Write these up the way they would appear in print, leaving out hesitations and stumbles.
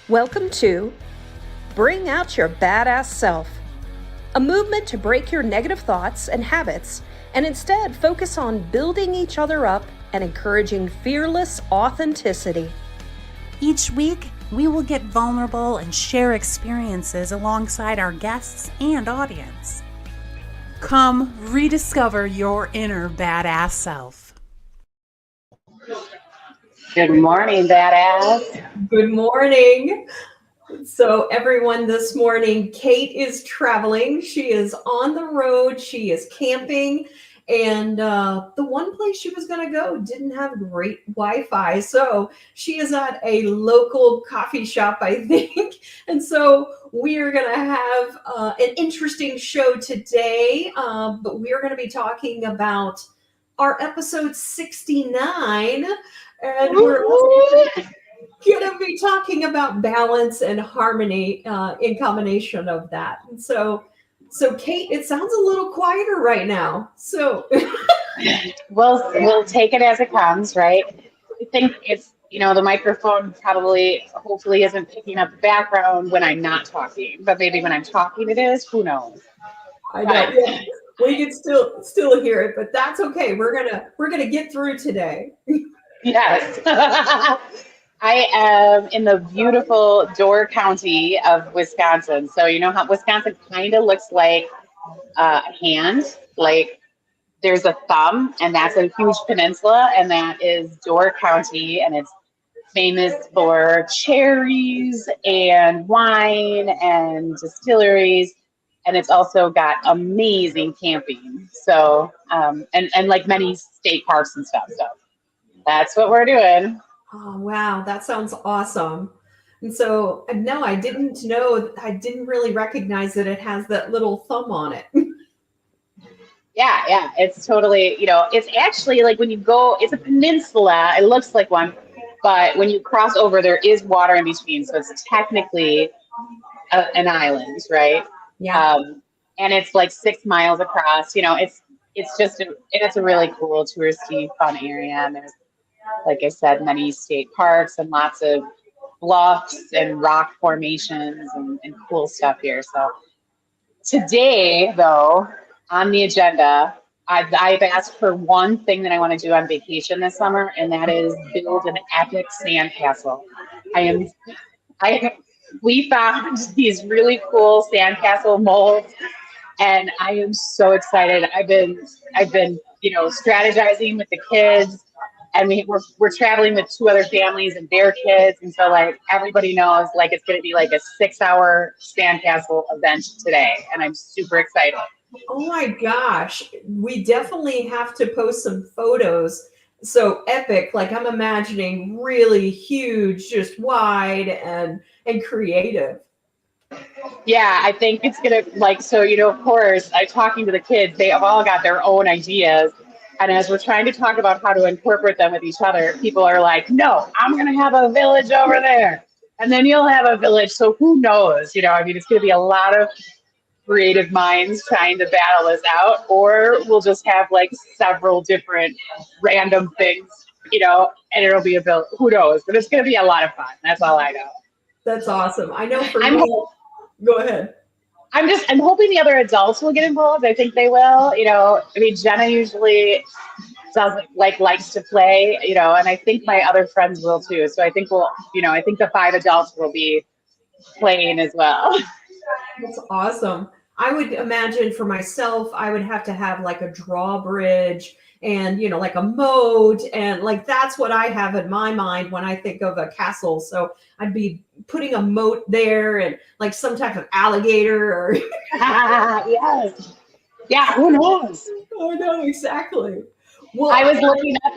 Welcome to Bring Out Your Badass Self, a movement to break your negative thoughts and habits and instead focus on building each other up and encouraging fearless authenticity. Each week, we will get vulnerable and share experiences alongside our guests and audience. Come rediscover your inner badass self. Good morning, badass. Good morning. So everyone, this morning, Cate is traveling. She is on the road. She is camping. And the one place she was going to go didn't have great Wi-Fi. So she is at a local coffee shop, I think. And so we are going to have an interesting show today. But we are going to be talking about our episode 69. And we're going to be talking about balance and harmony in combination of that. And so Cate, it sounds a little quieter right now. So we'll take it as it comes, right? I think it's, the microphone hopefully isn't picking up the background when I'm not talking, but maybe when I'm talking it is, who knows? I know. Yeah. We can still hear it, but that's okay. We're gonna get through today. Yes. I am in the beautiful Door County of Wisconsin. So you know how Wisconsin kind of looks like a hand, like there's a thumb, and that's a huge peninsula, and that is Door County, and it's famous for cherries and wine and distilleries, and it's also got amazing camping. So and like many state parks and stuff. So that's what we're doing. Oh, wow. That sounds awesome. And so, no, I didn't really recognize that it has that little thumb on it. Yeah. It's totally, it's actually like when you go, it's a peninsula. It looks like one, but when you cross over, there is water in between. So it's technically an island, right? Yeah. And it's like 6 miles across, it's a really cool touristy fun area. And there's, like I said, many state parks and lots of bluffs and rock formations and cool stuff here. So today, though, on the agenda, I've asked for one thing that I want to do on vacation this summer, and that is build an epic sandcastle. We found these really cool sandcastle molds, and I am so excited. I've been strategizing with the kids. And we're traveling with 2 other families and their kids. And so like everybody knows like it's going to be like a 6-hour sandcastle event today. And I'm super excited. Oh my gosh. We definitely have to post some photos. So epic, like I'm imagining really huge, just wide and creative. Yeah, I think it's going to of course, I'm talking to the kids, they have all got their own ideas. And as we're trying to talk about how to incorporate them with each other, people are like, no, I'm going to have a village over there. And then you'll have a village. So who knows? It's going to be a lot of creative minds trying to battle this out. Or we'll just have like several different random things, and it'll be a village. Who knows? But it's going to be a lot of fun. That's all I know. That's awesome. I know for me. Go ahead. I'm hoping the other adults will get involved. I think they will. Jenna usually likes to play, and I think my other friends will too. So I think I think the 5 adults will be playing as well. That's awesome. I would imagine for myself, I would have to have like a drawbridge and, like a moat. And like, that's what I have in my mind when I think of a castle. So I'd be putting a moat there and like some type of alligator or. Yes. Yeah. Who knows? Oh, no, exactly. Well, I was looking up,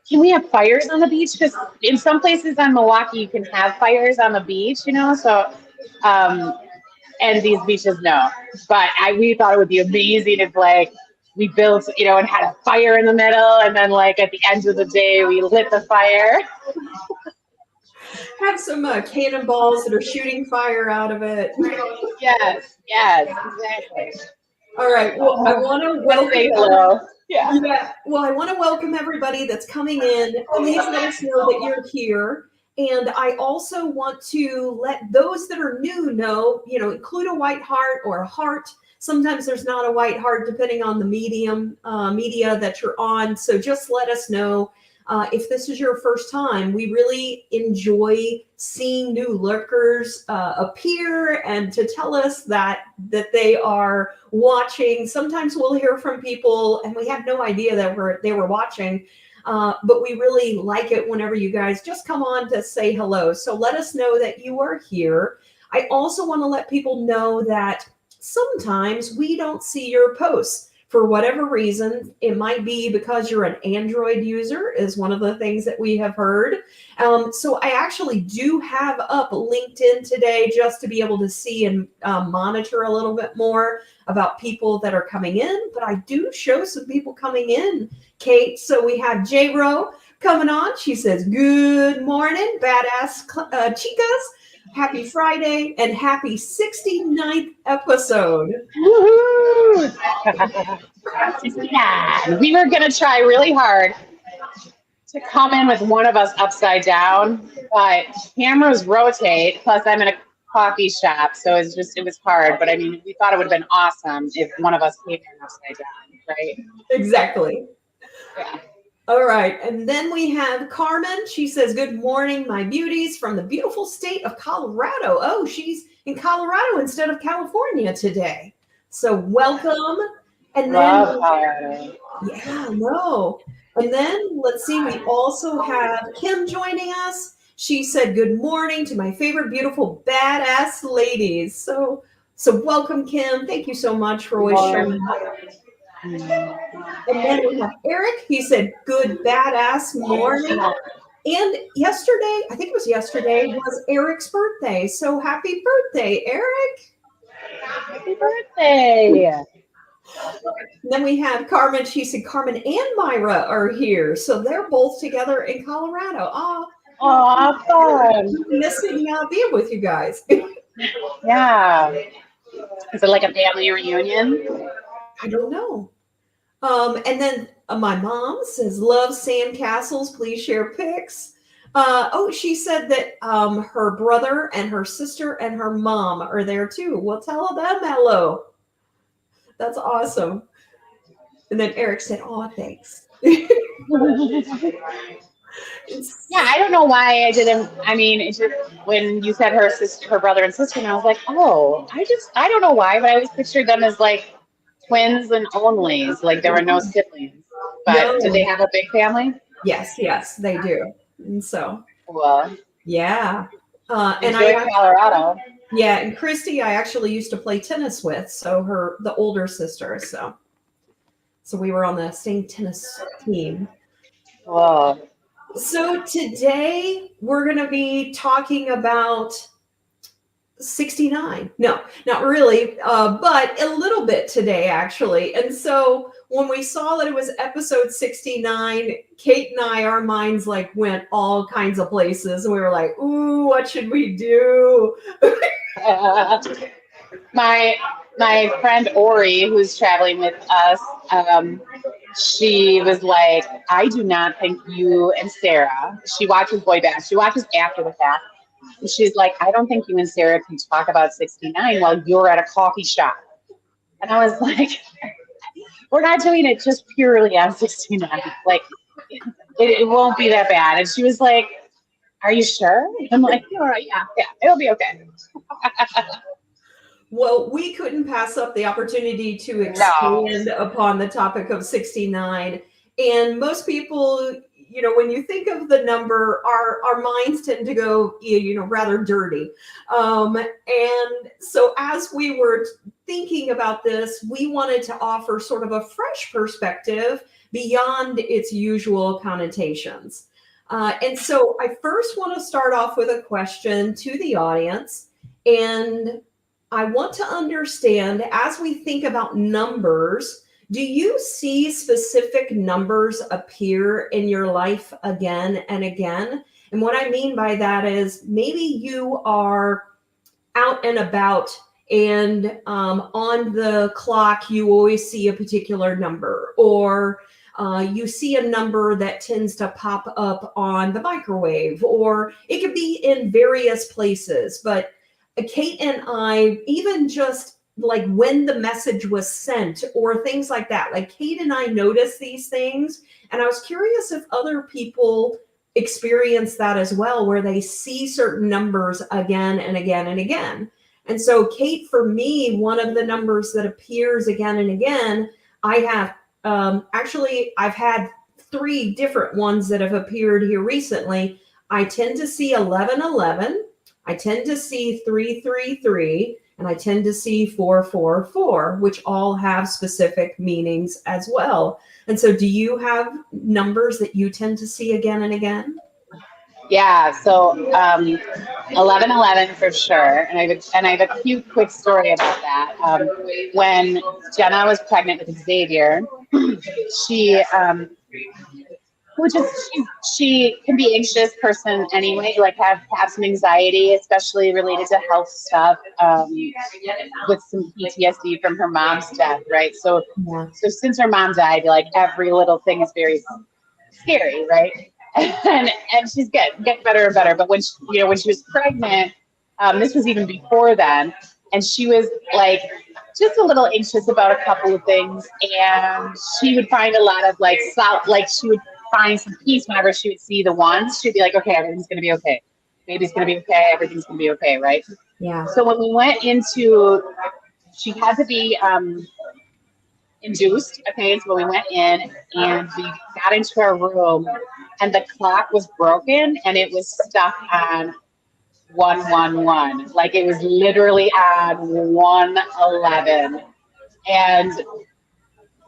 can we have fires on the beach? Because in some places on Milwaukee, you can have fires on the beach, so, and these beaches, no. But we thought it would be amazing if we built, and had a fire in the middle, and then at the end of the day, we lit the fire. Have some cannonballs that are shooting fire out of it. Yes, exactly. All right. Well, I want to welcome. Yeah. Well, I want to welcome everybody that's coming in. Please let us know that you're here. And I also want to let those that are new know, include a white heart or a heart. Sometimes there's not a white heart depending on the media that you're on. So just let us know if this is your first time. We really enjoy seeing new lurkers appear and to tell us that they are watching. Sometimes we'll hear from people and we have no idea that they were watching. But we really like it whenever you guys just come on to say hello. So let us know that you are here. I also want to let people know that sometimes we don't see your posts for whatever reason. It might be because you're an Android user, is one of the things that we have heard. So I actually do have up LinkedIn today just to be able to see and monitor a little bit more about people that are coming in. But I do show some people coming in, Cate. So we have J Ro coming on. She says, good morning, badass chicas. Happy Friday and happy 69th episode. Woohoo! 69. We were going to try really hard to come in with one of us upside down, but cameras rotate. Plus, I'm in a coffee shop, so it was hard. But I mean, we thought it would have been awesome if one of us came in upside down, right? Exactly. Yeah. All right. And then we have Carmen. She says, good morning, my beauties, from the beautiful state of Colorado. Oh, she's in Colorado instead of California today. So welcome. And then, yeah, no. And then let's see, we also have Kim joining us. She said, good morning to my favorite, beautiful, badass ladies. So welcome, Kim. Thank you so much for always showing up. And then we have Eric. He said, good badass morning. And yesterday, I think it was yesterday, was Eric's birthday. So happy birthday, Eric. Happy birthday. And then we have Carmen. She said Carmen and Myra are here. So they're both together in Colorado. Oh, fun. Missing being with you guys. Yeah. Is it like a family reunion? I don't know. And then my mom says, love sandcastles. Please share pics. She said that her brother and her sister and her mom are there too. Well, tell them hello. That's awesome. And then Eric said, oh, thanks. Yeah, I don't know why I didn't. I mean, it just, when you said her brother and sister, and I was like, oh, I don't know why, but I always pictured them as like twins and onlys, like there were no siblings. But No. Did they have a big family? Yes, they do. And so, well, yeah. And Colorado. Yeah, and Christy, I actually used to play tennis with, so the older sister. So we were on the same tennis team. Whoa. So today we're going to be talking about 69. No, not really, but a little bit today, actually. And so when we saw that it was episode 69, Cate and I, our minds like went all kinds of places. And we were like, ooh, what should we do? My friend Ori, who's traveling with us, she was like, I do not think you and Sarah, she watches BOYBAS, she watches after the fact. And she's like, I don't think you and Sarah can talk about 69 while you're at a coffee shop. And I was like, we're not doing it just purely on 69. Like, it won't be that bad. And she was like, are you sure? I'm like, all right, yeah, it'll be okay. Well, we couldn't pass up the opportunity to expand upon the topic of 69. And most people, when you think of the number, our minds tend to go, rather dirty. And so as we were thinking about this, we wanted to offer sort of a fresh perspective beyond its usual connotations. And so I first want to start off with a question to the audience. And I want to understand, as we think about numbers, do you see specific numbers appear in your life again and again? And what I mean by that is maybe you are out and about and on the clock, you always see a particular number, or You see a number that tends to pop up on the microwave, or it could be in various places. But Cate and I, even just like when the message was sent or things like that, like Cate and I noticed these things. And I was curious if other people experience that as well, where they see certain numbers again and again and again. And so, Cate, for me, one of the numbers that appears again and again, I have actually, I've had 3 different ones that have appeared here recently. I tend to see 1111, I tend to see 333, and I tend to see 444, which all have specific meanings as well. And so, do you have numbers that you tend to see again and again? Yeah, so 1111 for sure, and I have a cute quick story about that. When Jenna was pregnant with Xavier, she she can be anxious person anyway, like have some anxiety, especially related to health stuff, with some PTSD from her mom's death, right? So since her mom died, like every little thing is very scary, right? And she's getting better and better. But when she was pregnant, this was even before then, and she was like just a little anxious about a couple of things, and she would find a lot of she would find some peace whenever she would see the ones. She'd be like, okay, everything's gonna be okay. Baby's gonna be okay. Everything's gonna be okay, right? Yeah. So when we went into, she had to be induced. Okay, so we went in and we got into our room, and the clock was broken and it was stuck on 111. Like it was literally on 111. And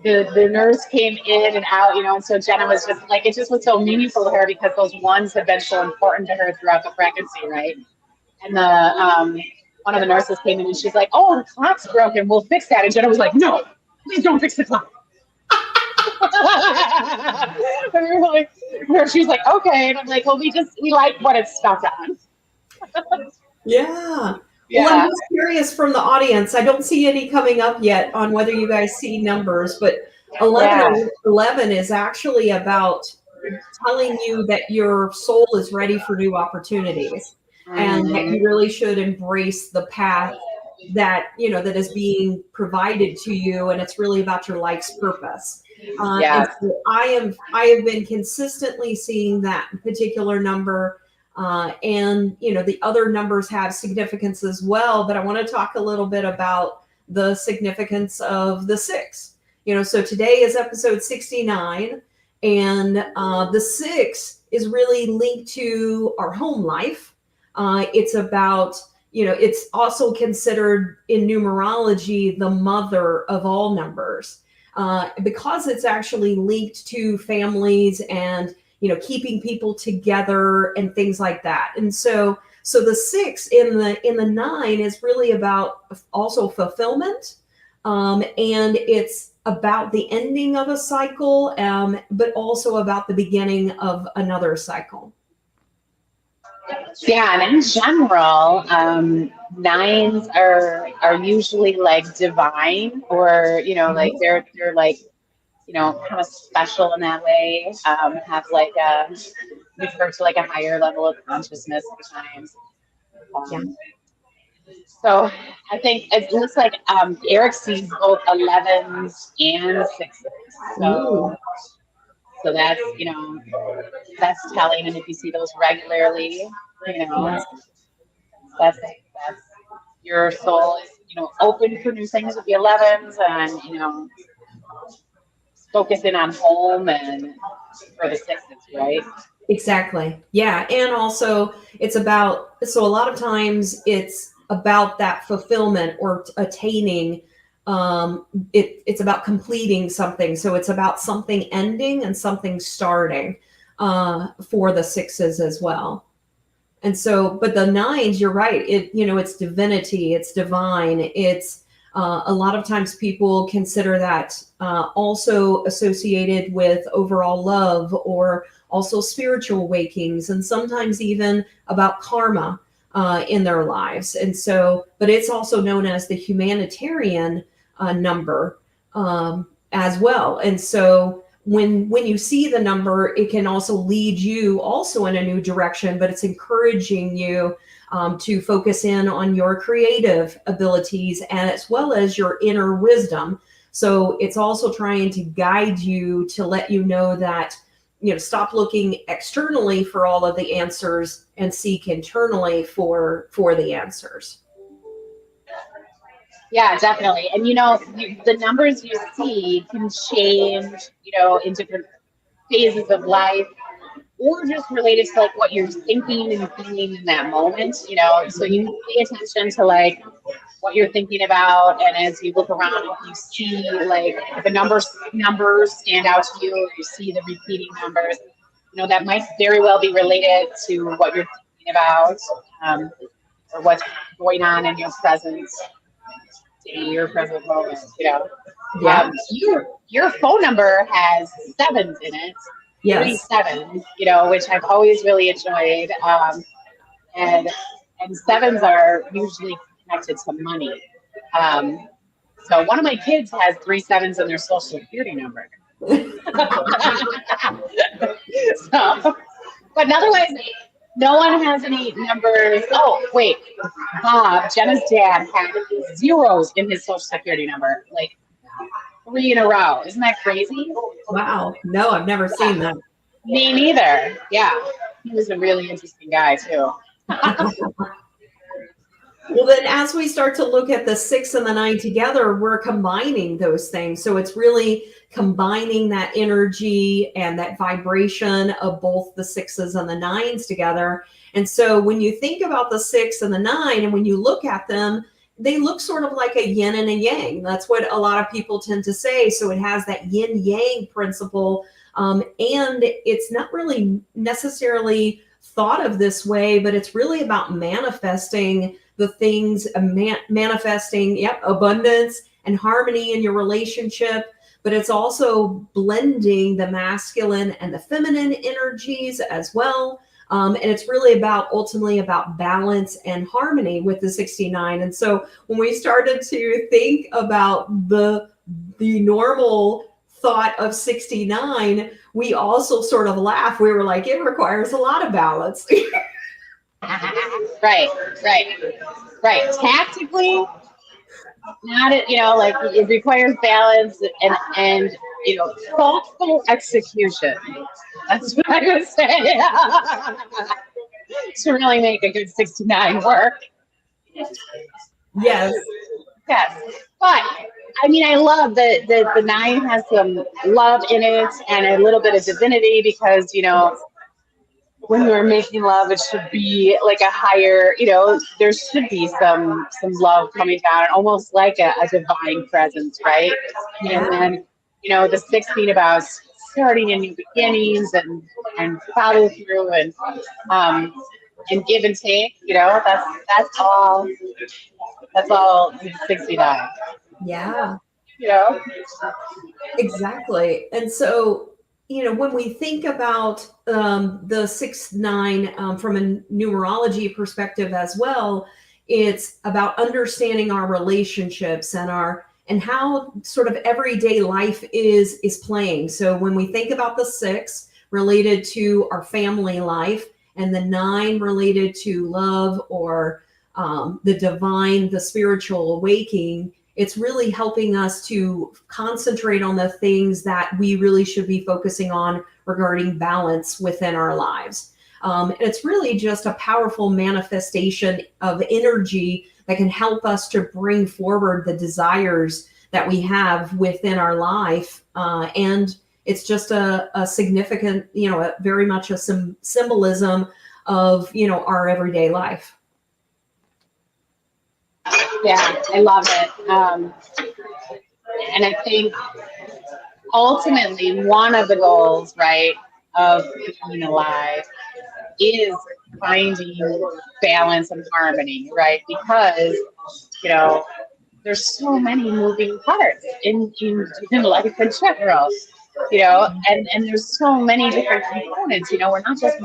the nurse came in and out, and so Jenna was just like, it just was so meaningful to her because those ones have been so important to her throughout the pregnancy, right? And the one of the nurses came in and she's like, oh, the clock's broken, we'll fix that. And Jenna was like, no, please don't fix the clock. And we were like, she was like, okay. And I'm like, well, we like what it's stuck on. Yeah. Well, I'm just curious from the audience. I don't see any coming up yet on whether you guys see numbers, but 11 is actually about telling you that your soul is ready for new opportunities, and that you really should embrace the path that that is being provided to you, and it's really about your life's purpose. And so I have been consistently seeing that particular number. And the other numbers have significance as well, but I want to talk a little bit about the significance of the 6. So today is episode 69, and the 6 is really linked to our home life. It's about, it's also considered in numerology the mother of all numbers, because it's actually linked to families and keeping people together and things like that. And so the 6 in the 9 is really about also fulfillment, and it's about the ending of a cycle, but also about the beginning of another cycle. Yeah, and in general, 9s are usually like divine, or like they're like kind of special in that way, have like refer to like a higher level of consciousness sometimes. So I think it looks like Eric sees both 11s and 6s. So that's that's telling, and if you see those regularly, that's your soul is open for new things with the 11s, and focusing on home, and for the 6s, right? Exactly. Yeah. And also it's about, so a lot of times it's about that fulfillment or attaining, it's about completing something. So it's about something ending and something starting, for the 6s as well. And so, but the 9s, you're right. It's divinity, it's divine. It's, a lot of times people consider that also associated with overall love, or also spiritual wakings, and sometimes even about karma in their lives. And so, but it's also known as the humanitarian number as well. And so when you see the number, it can also lead you also in a new direction, but it's encouraging you to focus in on your creative abilities and as well as your inner wisdom. So it's also trying to guide you to let you know that, stop looking externally for all of the answers and seek internally for the answers. Yeah, definitely. And the numbers you see can change, in different phases of life, or just related to like what you're thinking and feeling in that moment, so you can pay attention to like what you're thinking about, and as you look around, if you see like the numbers stand out to you, or you see the repeating numbers, that might very well be related to what you're thinking about, or what's going on in your present day, your present moment. Yeah. Your phone number has 7s in it. Yes. 3 7s, which I've always really enjoyed. And 7s are usually connected to money. So one of my kids has 3 7s in their social security number. So, but otherwise, no one has any numbers. Oh, wait. Bob, Jenna's dad, had 0s in his social security number, like 3 in a row. Isn't that crazy? Wow. No, I've never seen that. Me neither. Yeah. He was a really interesting guy, too. Well, then as we start to look at the 6 and the 9 together, we're combining those things. So it's really combining that energy and that vibration of both the 6s and the 9s together. And so when you think about the 6 and the 9, and when you look at them, they look sort of like a yin and a yang. That's what a lot of people tend to say. So it has that yin yang principle. And it's not really necessarily thought of this way, but it's really about manifesting the things, manifesting, abundance and harmony in your relationship. But it's also blending the masculine and the feminine energies as well. And it's really ultimately about balance and harmony with the 69. And so when we started to think about the normal thought of 69, we also sort of laugh. We were like, it requires a lot of balance. Right. Tactically, not like it requires balance and thoughtful execution. That's what I would say. To really make a good 69 work. Yes. But I mean, I love that the 9 has some love in it and a little bit of divinity, because when we're making love, it should be like a higher, there should be some love coming down, almost like a divine presence, right? Yeah. And then, the 6 being about starting in new beginnings and follow through and give and take, that's all 69. Yeah. Exactly. And so, when we think about the 6-9 from a numerology perspective as well, it's about understanding our relationships and how sort of everyday life is playing. So when we think about the 6 related to our family life, and the 9 related to love or the divine, the spiritual awakening, it's really helping us to concentrate on the things that we really should be focusing on regarding balance within our lives. And it's really just a powerful manifestation of energy that can help us to bring forward the desires that we have within our life. And it's just a significant, very much a symbolism of, our everyday life. Yeah, I love it. And I think ultimately one of the goals, right, of being alive is finding balance and harmony, right? Because, there's so many moving parts in life in general, and there's so many different components. We're not just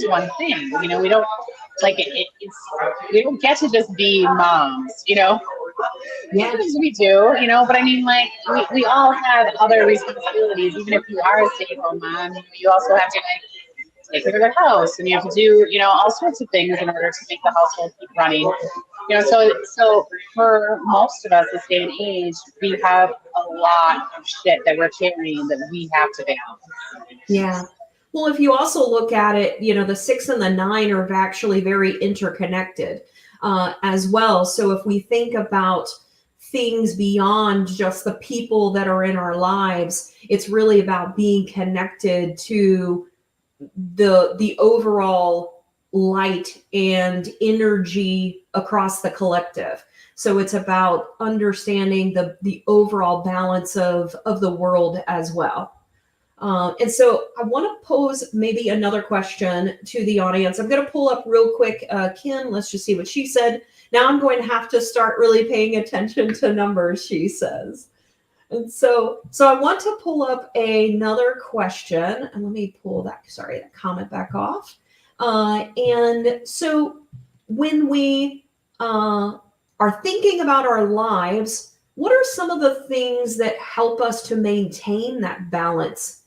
one thing. We don't like it's we don't get to just be moms, Yeah. Sometimes we do, you know, but I mean, like, we all have other responsibilities. Even if you are a stay-at-home mom, you also have to, like, take care of the house, and you have to do, you know, all sorts of things in order to make the household keep running. You know, so for most of us this day and age, we have a lot of shit that we're carrying that we have to balance. Yeah. Well, if you also look at it, you know, the 6 and the 9 are actually very interconnected as well. So if we think about things beyond just the people that are in our lives, it's really about being connected to the overall light and energy across the collective. So it's about understanding the overall balance of the world as well. And so I want to pose maybe another question to the audience. I'm going to pull up real quick, Kim. Let's just see what she said. Now I'm going to have to start really paying attention to numbers, she says. And so I want to pull up another question, and let me pull that comment back off. And so when we are thinking about our lives, what are some of the things that help us to maintain that balance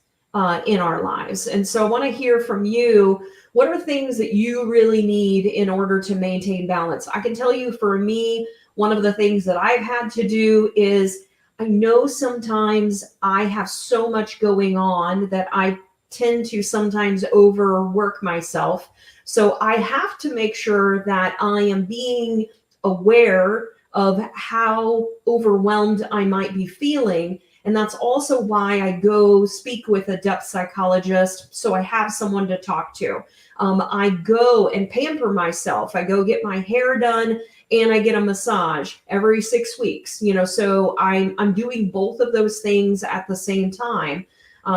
in our lives? And so I want to hear from you. What are things that you really need in order to maintain balance? I can tell you, for me, one of the things that I've had to do is, I know sometimes I have so much going on that I tend to sometimes overwork myself. So I have to make sure that I am being aware of how overwhelmed I might be feeling. And that's also why I go speak with a depth psychologist, so I have someone to talk to. I go and pamper myself. I go get my hair done, and I get a massage every 6 weeks. You know, so I'm doing both of those things at the same time.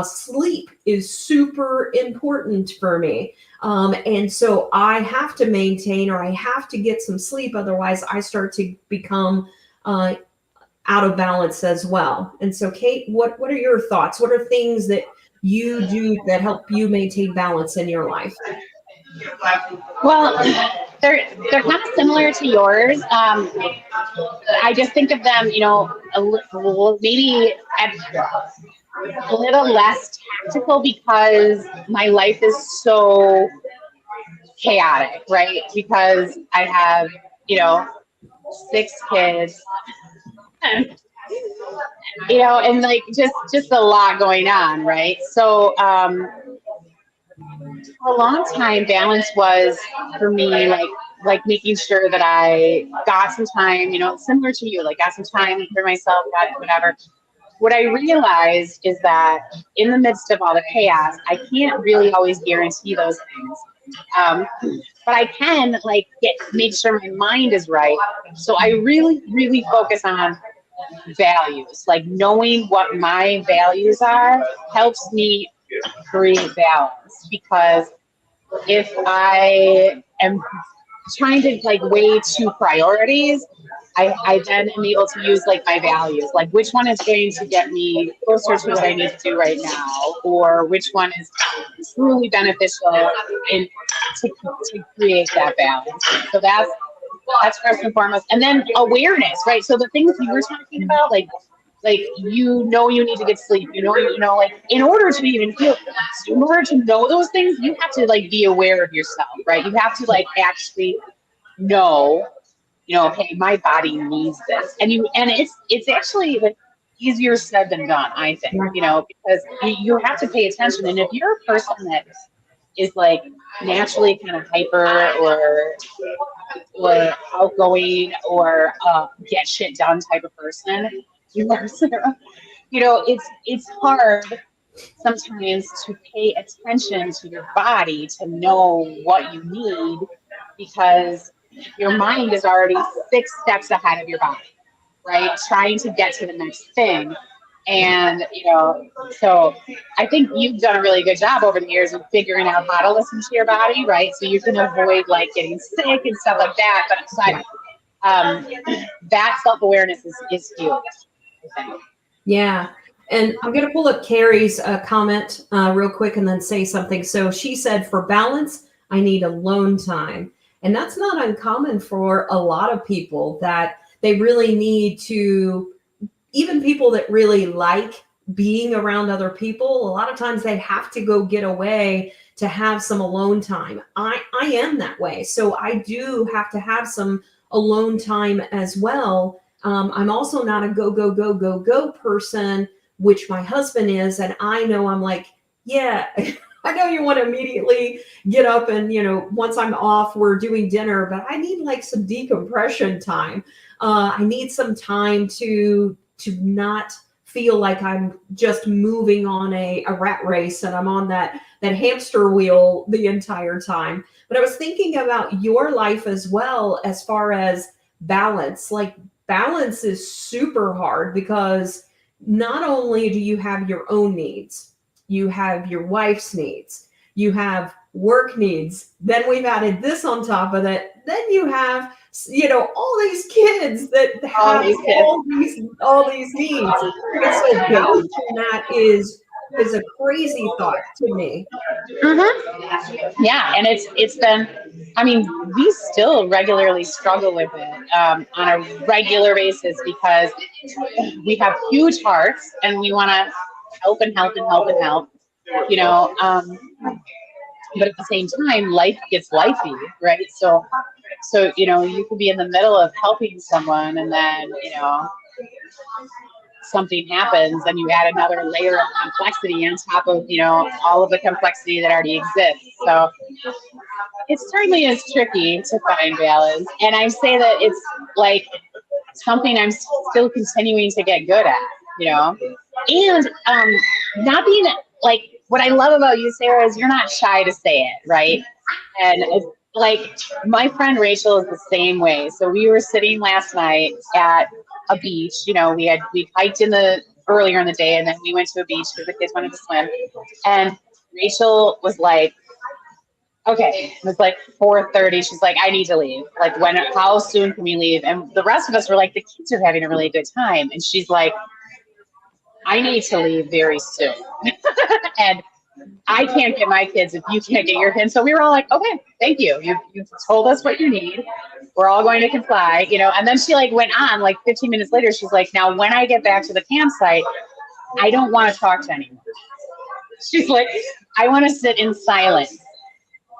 Sleep is super important for me. And so I have to maintain, or I have to get some sleep. Otherwise, I start to become out of balance as well. And so, Cate, what are your thoughts? What are things that you do that help you maintain balance in your life? Well, they're kind of similar to yours. I just think of them, you know, maybe a little less tactical, because my life is so chaotic, right? Because I have, you know, 6 kids, and, you know, and like just a lot going on, right? So for a long time, balance was for me like making sure that I got some time, you know, similar to you, like got some time for myself, got whatever. What I realized is that in the midst of all the chaos, I can't really always guarantee those things. But I can like make sure my mind is right. So I really focus on values. Like, knowing what my values are helps me create balance, because if I am trying to like weigh 2 priorities, I then am able to use like my values, like which one is going to get me closer to what I need to do right now, or which one is truly beneficial to create that balance. So that's first and foremost. And then awareness, right? So the things you were talking about, like you know you need to get sleep, you know, like in order to even feel, in order to know those things, you have to like be aware of yourself, right? You have to like actually know, you know, hey, my body needs this. And it's actually like easier said than done, I think, you know, because you have to pay attention. And if you're a person that is like naturally kind of hyper or outgoing or get shit done type of person, you are, Sarah, you know, it's hard sometimes to pay attention to your body to know what you need, because your mind is already 6 steps ahead of your body, right? Trying to get to the next thing. And, you know, so I think you've done a really good job over the years of figuring out how to listen to your body, right? So you can avoid like getting sick and stuff like that. But that self-awareness is huge, I think. Yeah. And I'm going to pull up Carrie's comment real quick and then say something. So she said, for balance, I need alone time. And that's not uncommon for a lot of people, that they really need to, even people that really like being around other people, a lot of times they have to go get away to have some alone time. I am that way. So I do have to have some alone time as well. I'm also not a go person, which my husband is. And I know I'm like, yeah, I know you want to immediately get up and, once I'm off, we're doing dinner, but I need like some decompression time. I need some time to not feel like I'm just moving on a rat race and I'm on that hamster wheel the entire time. But I was thinking about your life as well, as far as balance. Like, balance is super hard because not only do you have your own needs, you have your wife's needs, you have work needs, then we've added this on top of it, then you have all these kids that have all these needs. And so balancing that is a crazy thought to me. Mm-hmm. Yeah, and it's been, I mean, we still regularly struggle with it on a regular basis because we have huge hearts and we want to help and help and help and help, but at the same time, life gets lifey, right? So you could be in the middle of helping someone and then, something happens and you add another layer of complexity on top of, all of the complexity that already exists. So it certainly is tricky to find balance. And I say that it's like something I'm still continuing to get good at, and not being like, what I love about you, Sarah, is you're not shy to say it, right? And it's like, my friend Rachel is the same way. So we were sitting last night at a beach. We hiked earlier in the day, and then we went to a beach because the kids wanted to swim. And Rachel was like, okay, it was like 4:30. She's like, I need to leave. Like, how soon can we leave? And the rest of us were like, the kids are having a really good time. And she's like, I need to leave very soon. And I can't get my kids if you can't get your kids. So we were all like, okay, thank you. You've told us what you need. We're all going to comply, And then she went on 15 minutes later. She's like, now when I get back to the campsite, I don't want to talk to anyone. She's like, I want to sit in silence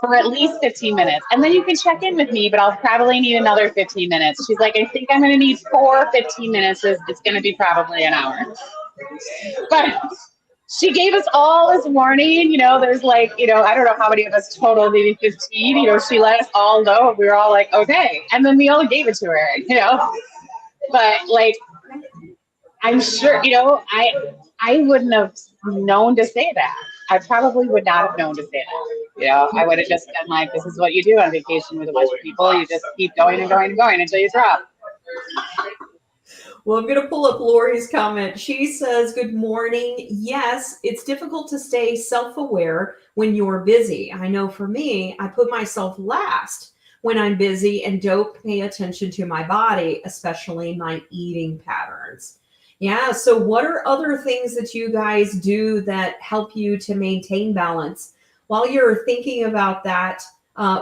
for at least 15 minutes. And then you can check in with me, but I'll probably need another 15 minutes. She's like, I think I'm going to need 15 minutes. It's going to be probably an hour. But she gave us all this warning, there's I don't know how many of us total, maybe 15, she let us all know. We were all like, okay. And then we all gave it to her, but I'm sure, I wouldn't have known to say that. I probably would not have known to say that. I would have just been like, this is what you do on vacation with a bunch of people. You just keep going and going and going until you drop. Well, I'm going to pull up Lori's comment. She says, good morning. Yes, it's difficult to stay self-aware when you're busy. I know for me, I put myself last when I'm busy and don't pay attention to my body, especially my eating patterns. Yeah, so what are other things that you guys do that help you to maintain balance? While you're thinking about that,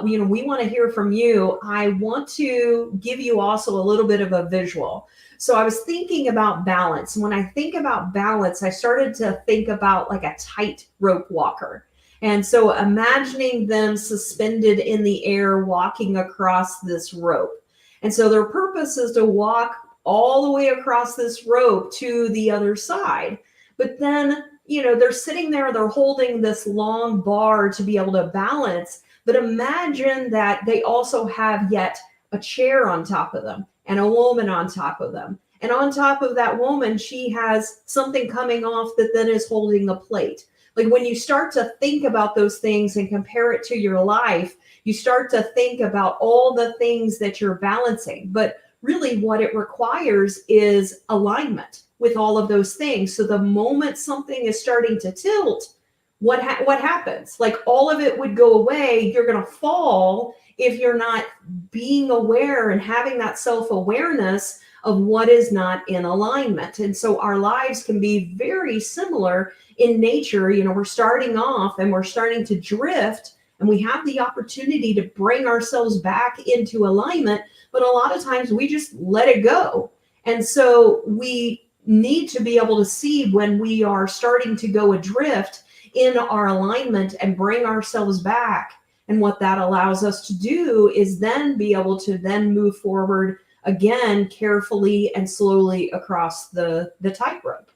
we want to hear from you. I want to give you also a little bit of a visual. So I was thinking about balance. When I think about balance, I started to think about like a tightrope walker. And so imagining them suspended in the air, walking across this rope. And so their purpose is to walk all the way across this rope to the other side. But then, they're sitting there, they're holding this long bar to be able to balance. But imagine that they also have yet a chair on top of them and a woman on top of them. And on top of that woman, she has something coming off that then is holding a plate. Like, when you start to think about those things and compare it to your life, you start to think about all the things that you're balancing. But really what it requires is alignment with all of those things. So the moment something is starting to tilt, what happens? Like, all of it would go away. You're going to fall if you're not being aware and having that self-awareness of what is not in alignment. And so our lives can be very similar in nature. We're starting off and we're starting to drift, and we have the opportunity to bring ourselves back into alignment, but a lot of times we just let it go. And so we need to be able to see when we are starting to go adrift in our alignment and bring ourselves back. And what that allows us to do is then be able to then move forward again, carefully and slowly across the tightrope.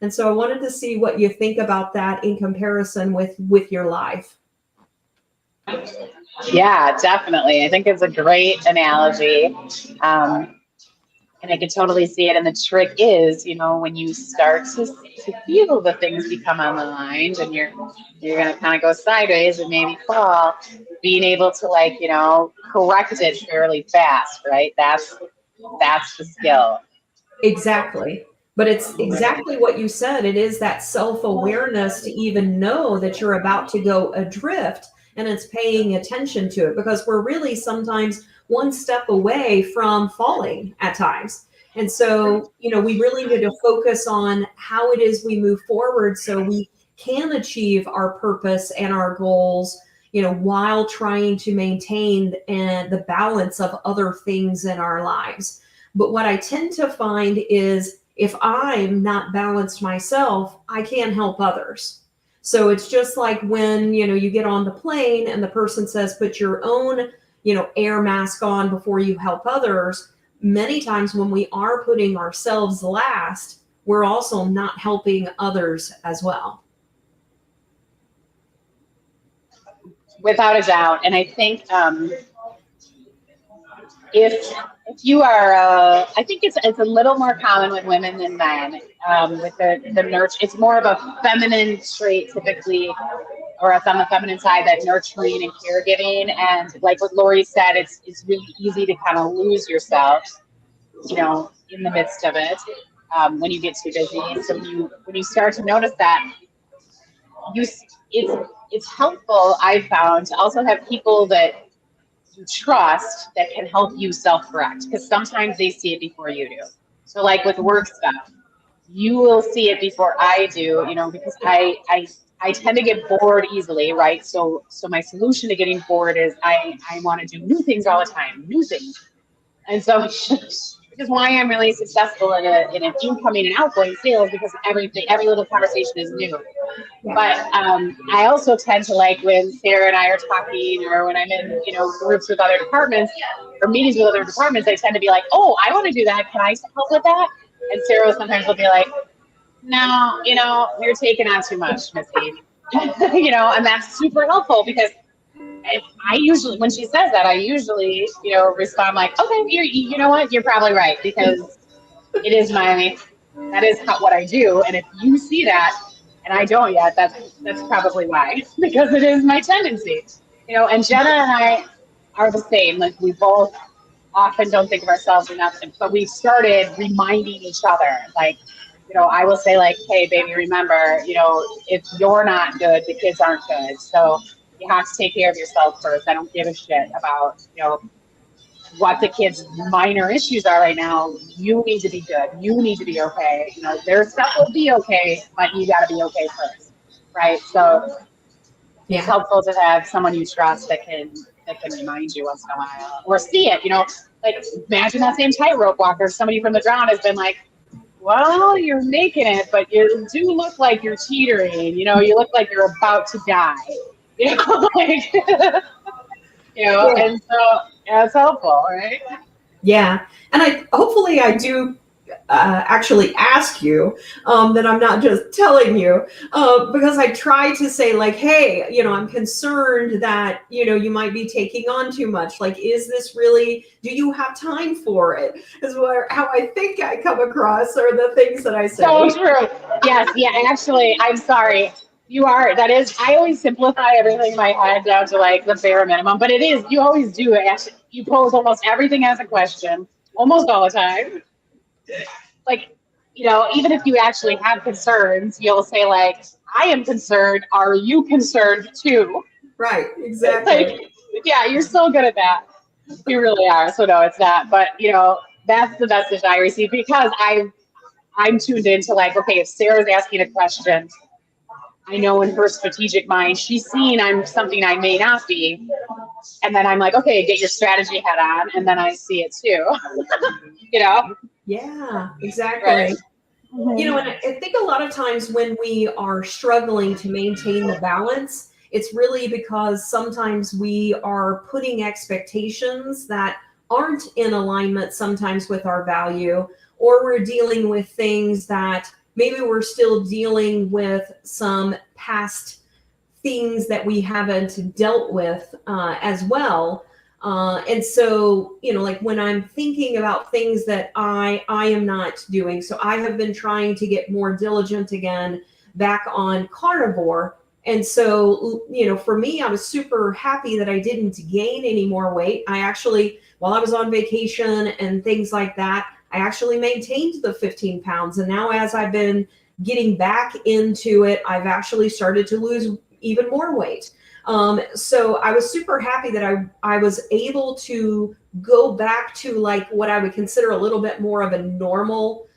And so I wanted to see what you think about that in comparison with your life. Yeah, definitely. I think it's a great analogy. And I can totally see it. And the trick is, you know, when you start to feel the things become unaligned and you're going to kind of go sideways and maybe fall, being able to, like, you know, correct it fairly fast, right? That's the skill. Exactly. But it's exactly what you said. It is that self-awareness to even know that you're about to go adrift, and it's paying attention to it, because we're really sometimes one step away from falling at times. And so, you know, we really need to focus on how it is we move forward so we can achieve our purpose and our goals, you know, while trying to maintain the balance of other things in our lives. But what I tend to find is if I'm not balanced myself, I can't help others. So it's just like when, you know, you get on the plane and the person says, put your own, you know, air mask on before you help others. Many times when we are putting ourselves last, we're also not helping others as well. Without a doubt. And I think if you are, I think it's a little more common with women than men. With the nurture, it's more of a feminine trait typically, or it's on the feminine side, that nurturing and caregiving. And like what Lori said, it's really easy to kind of lose yourself, you know, in the midst of it, when you get too busy. So when you start to notice that, it's helpful, I found, to also have people that you trust that can help you self-correct, because sometimes they see it before you do. So like with work stuff, you will see it before I do, you know, because I tend to get bored easily, right? So my solution to getting bored is I want to do new things all the time, new things. And so which is why I'm really successful in an incoming and outgoing sales, because every little conversation is new. But I also tend to, like, when Sarah and I are talking, or when I'm in, you know, groups with other departments or meetings with other departments, I tend to be like, oh, I want to do that. Can I help with that? And Sarah sometimes will be like, no, you know, you're taking on too much, Missy. You know, and that's super helpful, because I usually, when she says that, I usually, you know, respond like, okay, you know what, you're probably right, because it is that is what I do. And if you see that and I don't yet, that's probably why, because it is my tendency, you know. And Jenna and I are the same. Like, we both often don't think of ourselves enough, but we've started reminding each other, like, you know, I will say, like, hey, baby, remember, you know, if you're not good, the kids aren't good. So you have to take care of yourself first. I don't give a shit about, you know, what the kids' minor issues are right now. You need to be good. You need to be okay. You know, their stuff will be okay, but you got to be okay first, right? So it's helpful to have someone you trust that can remind you once in a while, or see it. You know, like, imagine that same tightrope walker. Somebody from the ground has been like, well, you're making it, but you do look like you're teetering. You know, you look like you're about to die. You know, like, you know, and so it's helpful, right? Yeah. And hopefully I do actually ask you, that I'm not just telling you, because I try to say, like, hey, you know, I'm concerned that, you know, you might be taking on too much. Like, is this really, do you have time for it? Is how I think I come across, or the things that I say. So true. Yes. Yeah. Actually, I'm sorry. You are. That is, I always simplify everything in my head down to, like, the bare minimum, but it is, you always do it. Actually, you pose almost everything as a question, almost all the time. Like, you know, even if you actually have concerns, you'll say, like, I am concerned. Are you concerned too? Right. Exactly. Like, yeah, you're so good at that. You really are. So no, it's not. But, you know, that's the message I receive, because I'm tuned into, like, okay, if Sarah's asking a question, I know in her strategic mind, she's seen I'm something I may not be. And then I'm like, okay, get your strategy head on. And then I see it too, you know? Yeah, exactly. Right. You know, and I think a lot of times when we are struggling to maintain the balance, it's really because sometimes we are putting expectations that aren't in alignment sometimes with our value, or we're dealing with things that maybe we're still dealing with some past things that we haven't dealt with as well. And so, you know, like when I'm thinking about things that I am not doing, so I have been trying to get more diligent again back on carnivore. And so, you know, for me, I was super happy that I didn't gain any more weight. I actually, while I was on vacation and things like that, I actually maintained the 15 pounds. And now as I've been getting back into it, I've actually started to lose even more weight. So I was super happy that I was able to go back to like what I would consider a little bit more of a normal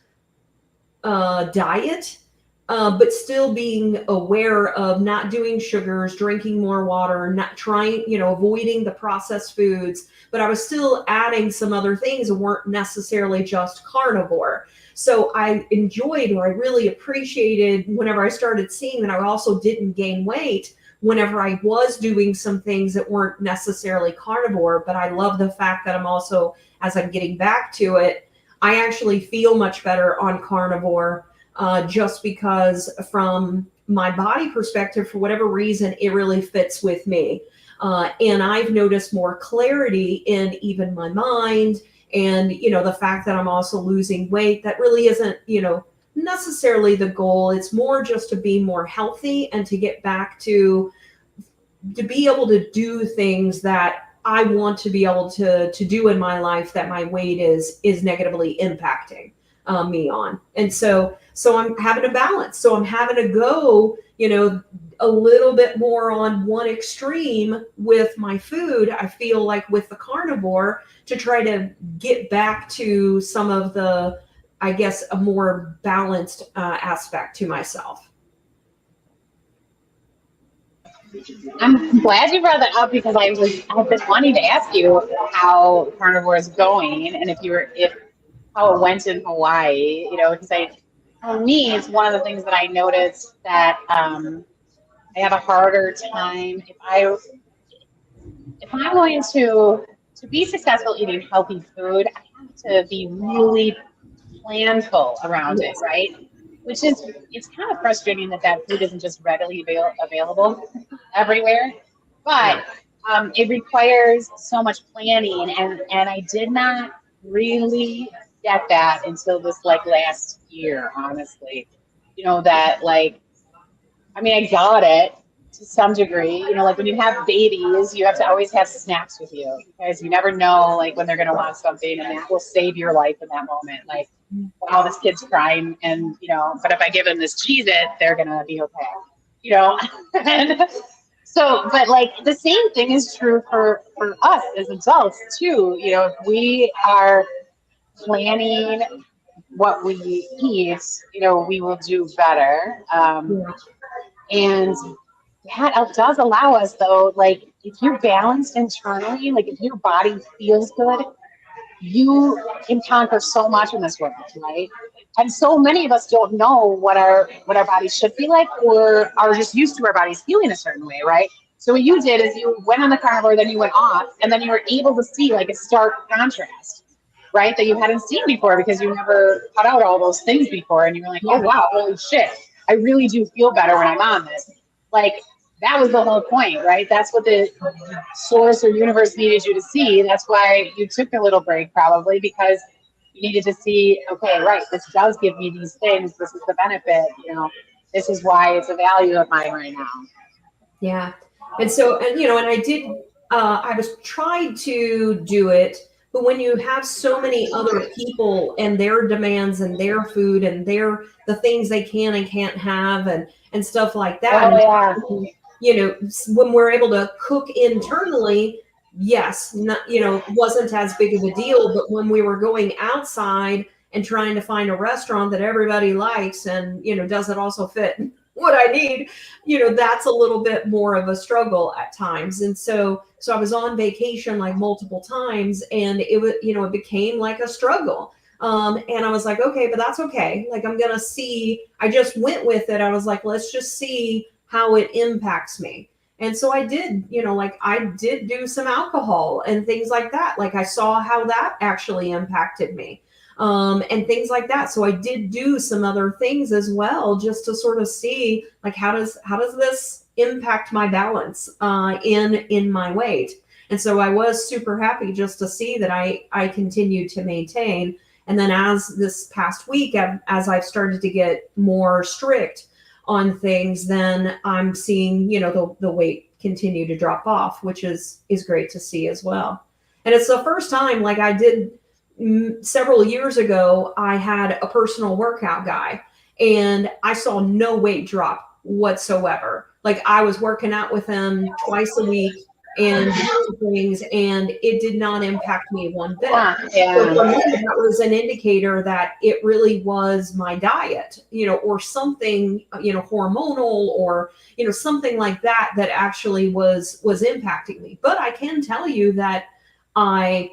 diet, but still being aware of not doing sugars, drinking more water, not trying, you know, avoiding the processed foods, but I was still adding some other things that weren't necessarily just carnivore. So I enjoyed, or I really appreciated whenever I started seeing that I also didn't gain weight whenever I was doing some things that weren't necessarily carnivore. But I love the fact that I'm also, as I'm getting back to it, I actually feel much better on carnivore, just because from my body perspective, for whatever reason, it really fits with me. And I've noticed more clarity in even my mind. And, you know, the fact that I'm also losing weight, that really isn't, you know, necessarily the goal. It's more just to be more healthy and to get back to be able to do things that I want to be able to do in my life that my weight is negatively impacting me on. And so I'm having a balance. So I'm having to go, you know, a little bit more on one extreme with my food. I feel like with the carnivore, to try to get back to some of the, I guess, a more balanced aspect to myself. I'm glad you brought that up because I've been wanting to ask you how carnivore is going and if how it went in Hawaii, you know, because for me, it's one of the things that I noticed that I have a harder time if I'm going to be successful eating healthy food, I have to be really planful around it, right? Which is, it's kind of frustrating that food isn't just readily available everywhere, but it requires so much planning, and I did not really get that until this like last year, honestly. You know, that like, I mean, I got it to some degree. You know, like when you have babies, you have to always have snacks with you because you never know like when they're going to want something, and that will save your life in that moment. Like, wow, this kid's crying, and you know, but if I give them this Cheez-It, they're going to be okay. You know, and so, but like the same thing is true for us as adults too. You know, if we are planning what we eat, you know, we will do better. And that does allow us, though, like if you're balanced internally, like if your body feels good, you can conquer so much in this world, right? And so many of us don't know what our bodies should be like, or are just used to our bodies feeling a certain way, right? So what you did is you went on the carnivore, then you went off, and then you were able to see like a stark contrast, right? That you hadn't seen before because you never cut out all those things before, and you were like, oh wow, holy shit, I really do feel better when I'm on this. Like that was the whole point, right? That's what the source or universe needed you to see. That's why you took a little break, probably because you needed to see, okay, right, this does give me these things. This is the benefit, you know, this is why it's a value of mine right now. Yeah. And so, and, you know, and I did, I was trying to do it, but when you have so many other people and their demands and their food and the things they can and can't have and stuff like that. Oh, yeah. And, you know, when we're able to cook internally, yes, not, you know, wasn't as big of a deal, but when we were going outside and trying to find a restaurant that everybody likes and, you know, does it also fit what I need, that's a little bit more of a struggle at times. And so I was on vacation like multiple times, and it was, it became like a struggle. And I was like, okay, but that's okay. Like, I'm going to see, I just went with it. I was like, let's just see how it impacts me. And so I did, like I did do some alcohol and things like that. Like I saw how that actually impacted me, and things like that. So I did do some other things as well, just to sort of see like how does this impact my balance in my weight. And so I was super happy just to see that I continued to maintain. And then as this past week, as I've started to get more strict on things, then I'm seeing, the weight continue to drop off, which is great to see as well. And it's the first time, like I did several years ago, I had a personal workout guy, and I saw no weight drop whatsoever. Like I was working out with him twice a week and doing things, and it did not impact me one bit. So for me, that was an indicator that it really was my diet, or something, hormonal, or, something like that, that actually was impacting me. But I can tell you that I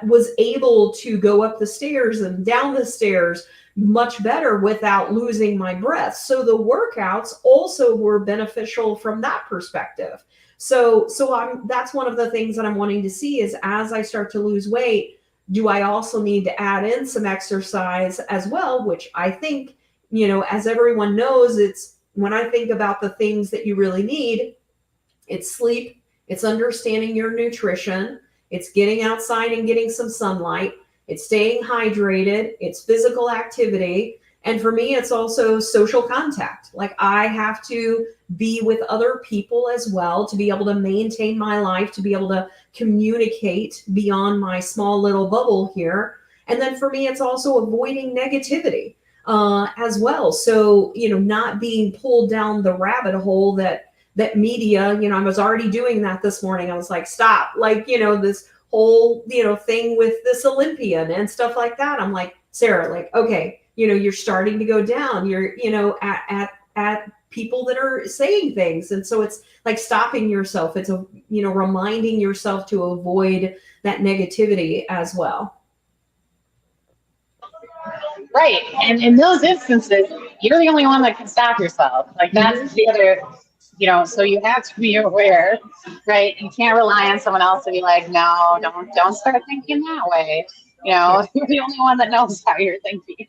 was able to go up the stairs and down the stairs much better without losing my breath. So the workouts also were beneficial from that perspective. So that's one of the things that I'm wanting to see is, as I start to lose weight, do I also need to add in some exercise as well, which I think, as everyone knows, it's when I think about the things that you really need, it's sleep, it's understanding your nutrition, it's getting outside and getting some sunlight, it's staying hydrated, it's physical activity. And for me, it's also social contact. Like I have to be with other people as well to be able to maintain my life, to be able to communicate beyond my small little bubble here. And then for me, it's also avoiding negativity as well. So, not being pulled down the rabbit hole that media, I was already doing that this morning. I was like, stop, like, this whole, thing with this Olympian and stuff like that. I'm like, Sarah, like, okay, you're starting to go down. You're, at people that are saying things. And so it's like stopping yourself. It's reminding yourself to avoid that negativity as well. Right. And in those instances, you're the only one that can stop yourself. Like that's the other, so you have to be aware, right? You can't rely on someone else to be like, no, don't start thinking that way. You're the only one that knows how you're thinking.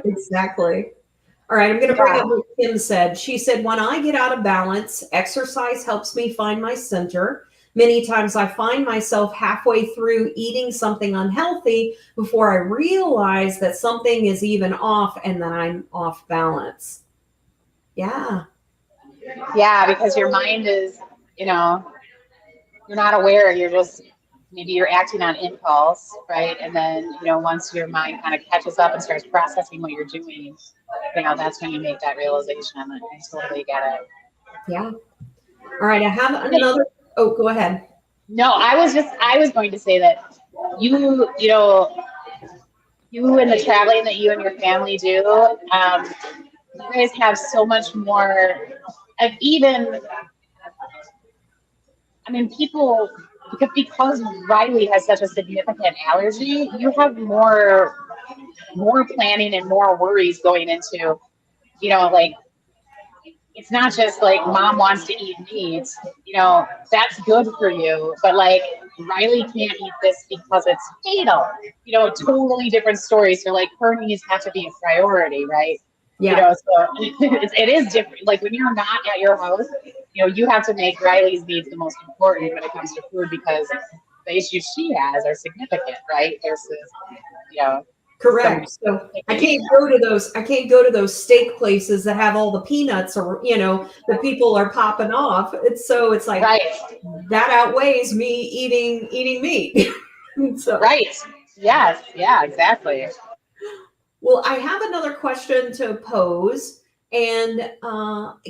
Exactly. All right, I'm going to bring up what Kim said. She said, when I get out of balance, exercise helps me find my center. Many times I find myself halfway through eating something unhealthy before I realize that something is even off and that I'm off balance. Yeah. Yeah, because your mind is, you're not aware. You're just, maybe you're acting on impulse, right? And then, once your mind kind of catches up and starts processing what you're doing, that's when you make that realization. I totally get it. Yeah. All right. I have another. Oh, go ahead. No, I was going to say that you and the traveling that you and your family do, you guys have so much more of people, because Riley has such a significant allergy, you have more planning and more worries going into, like, it's not just like mom wants to eat meat, that's good for you, but like Riley can't eat this because it's fatal, totally different stories. So like her needs have to be a priority, right? Yeah. So it is different. Like when you're not at your house, you have to make Riley's needs the most important when it comes to food, because the issues she has are significant, right? Versus, correct. So I can't go to those steak places that have all the peanuts, or that people are popping off. It's like right. That outweighs me eating meat. So. Right. Yes. Yeah, exactly. Well, I have another question to pose, and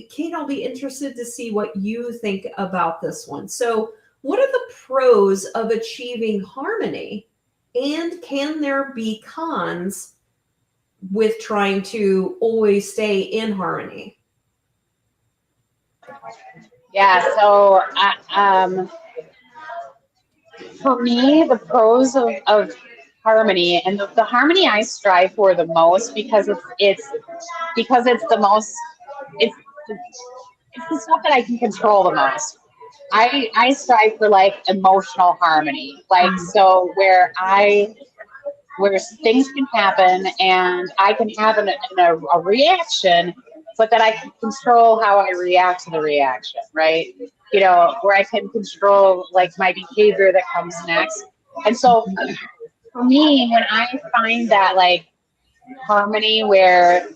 Cate, I'll be interested to see what you think about this one. So, what are the pros of achieving harmony, and can there be cons with trying to always stay in harmony? Yeah. So, for me, the pros of harmony, and the harmony I strive for the most, because it's the most, it's it's the stuff that I can control the most. I strive for like emotional harmony, like, so where things can happen and I can have a reaction, but that I can control how I react to the reaction, right? Where I can control like my behavior that comes next. And so for me, when I find that like harmony where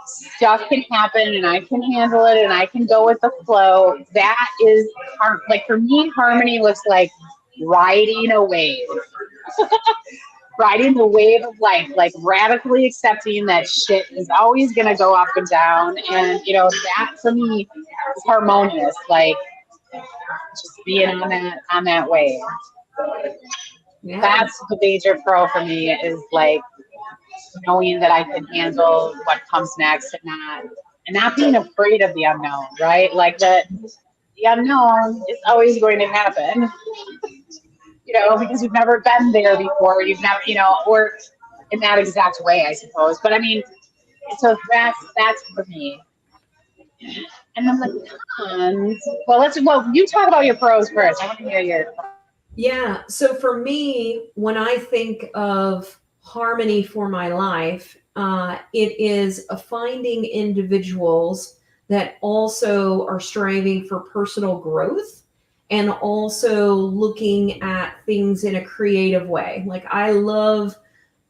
stuff can happen and I can handle it and I can go with the flow, that is like, for me, harmony looks like riding a wave, riding the wave of life, like radically accepting that shit is always going to go up and down. And, that for me is harmonious, like just being on that wave. Yeah. That's the major pro for me, is like knowing that I can handle what comes next, and not being afraid of the unknown, right? Like the unknown is always going to happen, because you've never been there before. You've never, or in that exact way, I suppose. But I mean, so that's for me. And then the cons. Well, you talk about your pros first. I want to hear your. Yeah. So for me, when I think of harmony for my life, it is finding individuals that also are striving for personal growth and also looking at things in a creative way. Like I love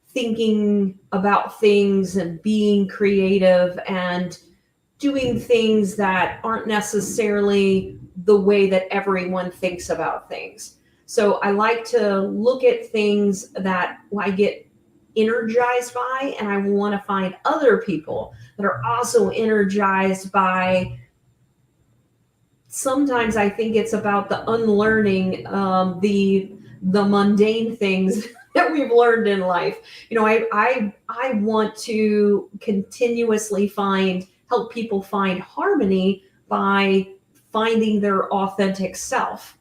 thinking about things and being creative and doing things that aren't necessarily the way that everyone thinks about things. So I like to look at things that I get energized by, and I want to find other people that are also energized by. Sometimes I think it's about the unlearning the mundane things that we've learned in life. I want to continuously help people find harmony by finding their authentic self.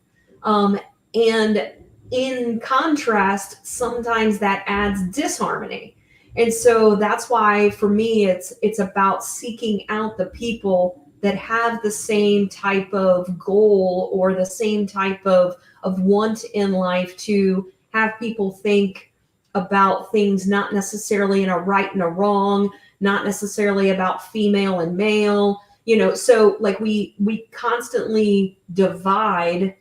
And in contrast, sometimes that adds disharmony. And so that's why for me it's about seeking out the people that have the same type of goal or the same type of want in life, to have people think about things not necessarily in a right and a wrong, not necessarily about female and male. So like we constantly divide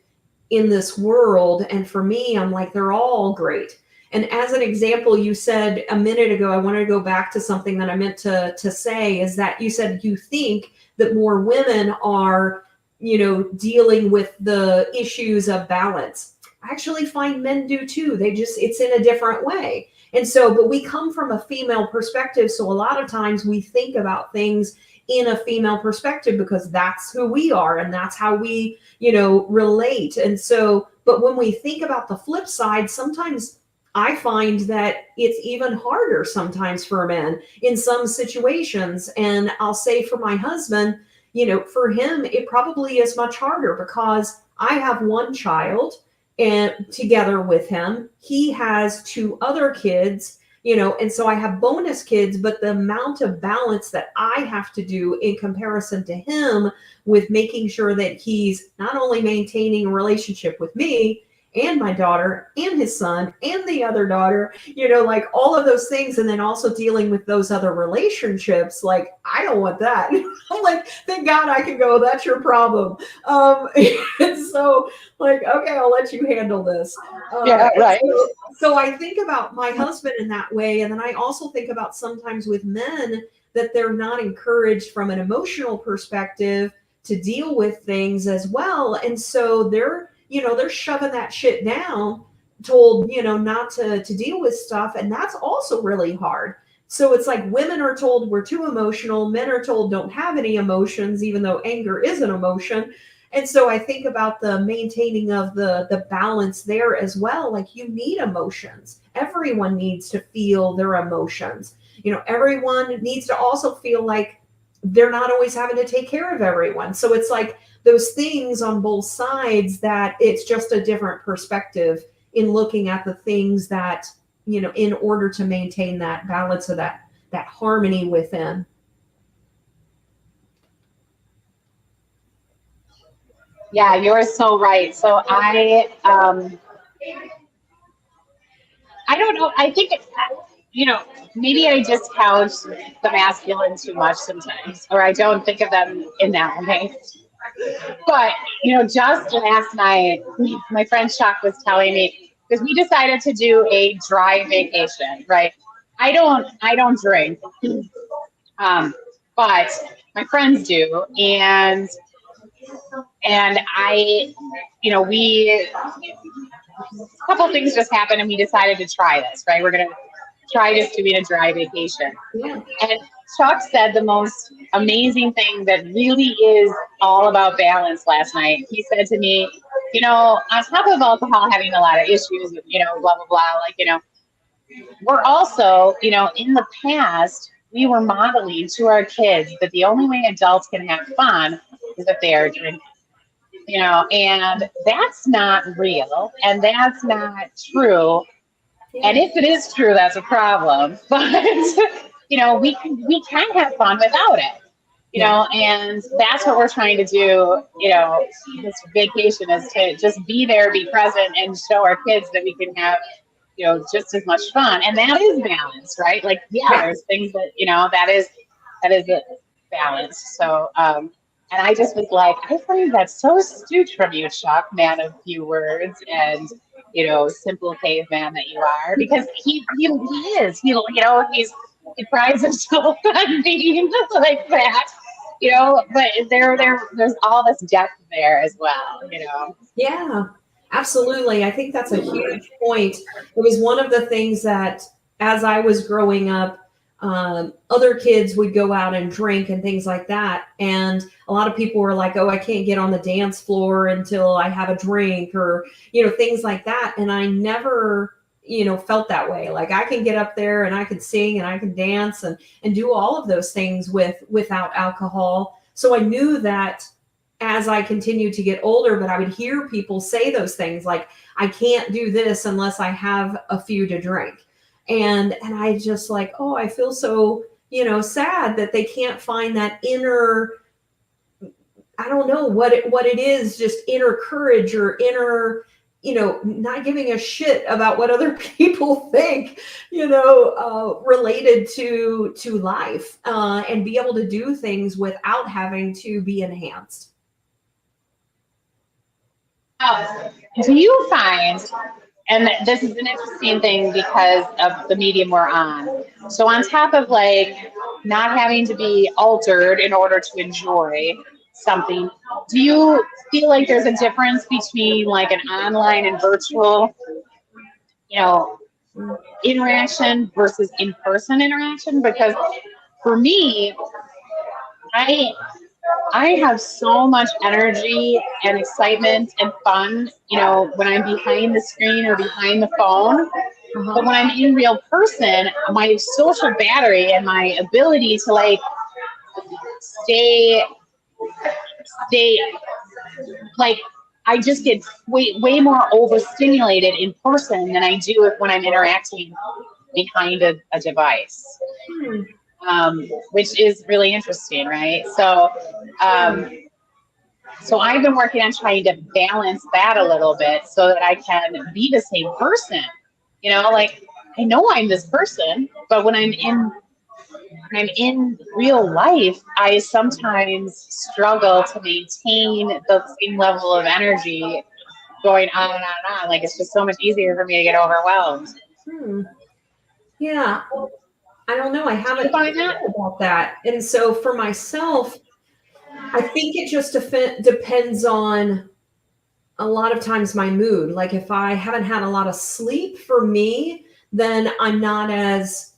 in this world, and for me, I'm like, they're all great. And as an example, you said a minute ago, I wanted to go back to something that I meant to say, is that you said you think that more women are, dealing with the issues of balance. I actually find men do too. It's in a different way. And so, but we come from a female perspective. So a lot of times we think about things in a female perspective because that's who we are and that's how we, relate. And so, but when we think about the flip side, sometimes I find that it's even harder sometimes for men in some situations. And I'll say for my husband, for him, it probably is much harder because I have one child and together with him, he has two other kids, and so I have bonus kids, but the amount of balance that I have to do in comparison to him with making sure that he's not only maintaining a relationship with me, and my daughter and his son and the other daughter, like all of those things. And then also dealing with those other relationships. Like, I don't want that. I'm like, thank God I can go, that's your problem. And so like, okay, I'll let you handle this. Yeah, right. So I think about my husband in that way. And then I also think about sometimes with men that they're not encouraged from an emotional perspective to deal with things as well. And so they're shoving that shit down, told, not to deal with stuff. And that's also really hard. So it's like women are told we're too emotional. Men are told don't have any emotions, even though anger is an emotion. And so I think about the maintaining of the balance there as well. Like, you need emotions. Everyone needs to feel their emotions. Everyone needs to also feel like they're not always having to take care of everyone. So it's like those things on both sides, that it's just a different perspective in looking at the things that, in order to maintain that balance, or that harmony within. Yeah, you're so right. So I don't know. I think maybe I discount the masculine too much sometimes, or I don't think of them in that way. But just last night, my friend Chuck was telling me, because we decided to do a dry vacation, right? I don't drink, but my friends do, and I, we a couple things just happened, and we decided to try this, right? We're gonna try just doing a dry vacation. Yeah. And Chuck said the most amazing thing that really is all about balance last night. He said to me, on top of alcohol having a lot of issues, blah, blah, blah, we're also, in the past, we were modeling to our kids that the only way adults can have fun is if they are drinking. And that's not real, and that's not true. And if it is true, that's a problem. But we can have fun without it. And that's what we're trying to do. This vacation is to just be there, be present, and show our kids that we can have just as much fun. And that is balance, right? There's things that that is a balance. So and I just was like, I find that so astute from you, Chuck, man of few words, and simple caveman that you are, because he is. He prides himself on being like that, but there's all this depth there as well, Yeah, absolutely. I think that's a huge point. It was one of the things that, as I was growing up, other kids would go out and drink and things like that. And a lot of people were like, oh, I can't get on the dance floor until I have a drink, or, things like that. And I never, felt that way. Like, I can get up there and I can sing and I can dance and do all of those things without alcohol. So I knew that as I continued to get older, but I would hear people say those things like, I can't do this unless I have a few to drink. And I just like, oh, I feel so, sad that they can't find that inner, I don't know what it is, just inner courage, or inner, not giving a shit about what other people think, related to life, and be able to do things without having to be enhanced. Do you find, and this is an interesting thing because of the medium we're on, so on top of not having to be altered in order to enjoy something, do you feel like there's a difference between an online and virtual interaction versus in-person interaction? Because for me, I have so much energy and excitement and fun, when I'm behind the screen or behind the phone. But when I'm in real person, my social battery and my ability to stay I just get way more overstimulated in person than I do when I'm interacting behind a device. Which is really interesting, right? So, so I've been working on trying to balance that a little bit so that I can be the same person. I know I'm this person, but when I'm in real life, I sometimes struggle to maintain the same level of energy going on and on and on. It's just so much easier for me to get overwhelmed. Yeah. I don't know. I haven't thought about that. And so for myself, I think it just depends on a lot of times my mood. Like, if I haven't had a lot of sleep, for me, then I'm not as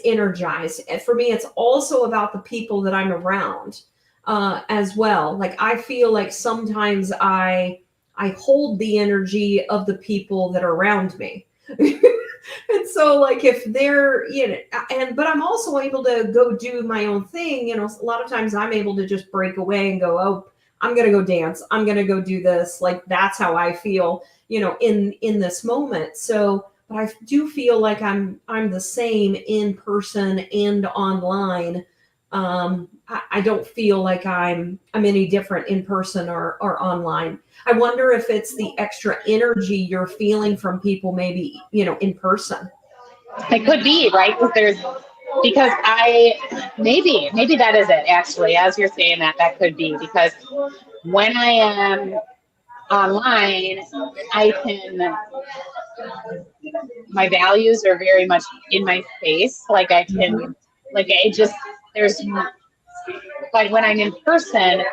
energized. And for me, it's also about the people that I'm around as well. I feel like sometimes I hold the energy of the people that are around me. And so if they're, but I'm also able to go do my own thing. A lot of times I'm able to just break away and go, oh, I'm going to go dance. I'm going to go do this. Like, that's how I feel, in this moment. So, but I do feel like I'm the same in person and online. I don't feel like I'm any different in person or online. I wonder if it's the extra energy you're feeling from people, maybe, in person. It could be, right? Because maybe that is it, actually. As you're saying that could be, because when I am online, my values are very much in my face. Like I can, like it just, there's, like when I'm in person,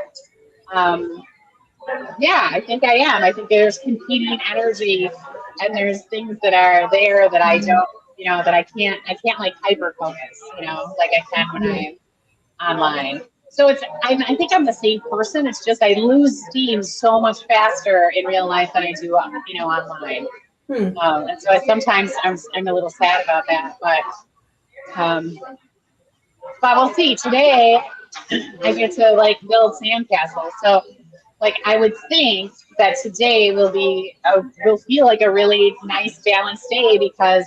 yeah, I think I am. I think there's competing energy, and there's things that are there that I don't, that I can't like hyper focus, like I can when I'm online. So I think I'm the same person. It's just I lose steam so much faster in real life than I do, online. And so sometimes I'm a little sad about that, but we'll see. Today I get to like build sandcastles. So like I would think that today will feel like a really nice balanced day, because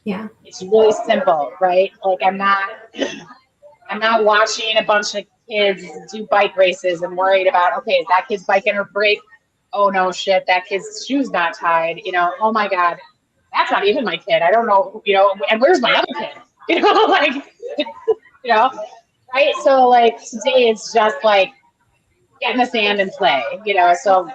it's really simple, right? Like I'm not watching a bunch of kids do bike races and worried about, okay, is that kid's bike gonna break? Oh no, shit, that kid's shoe's not tied. Oh my God, that's not even my kid. I don't know, and where's my other kid? Like, right? So like today it's just like get in the sand and play, So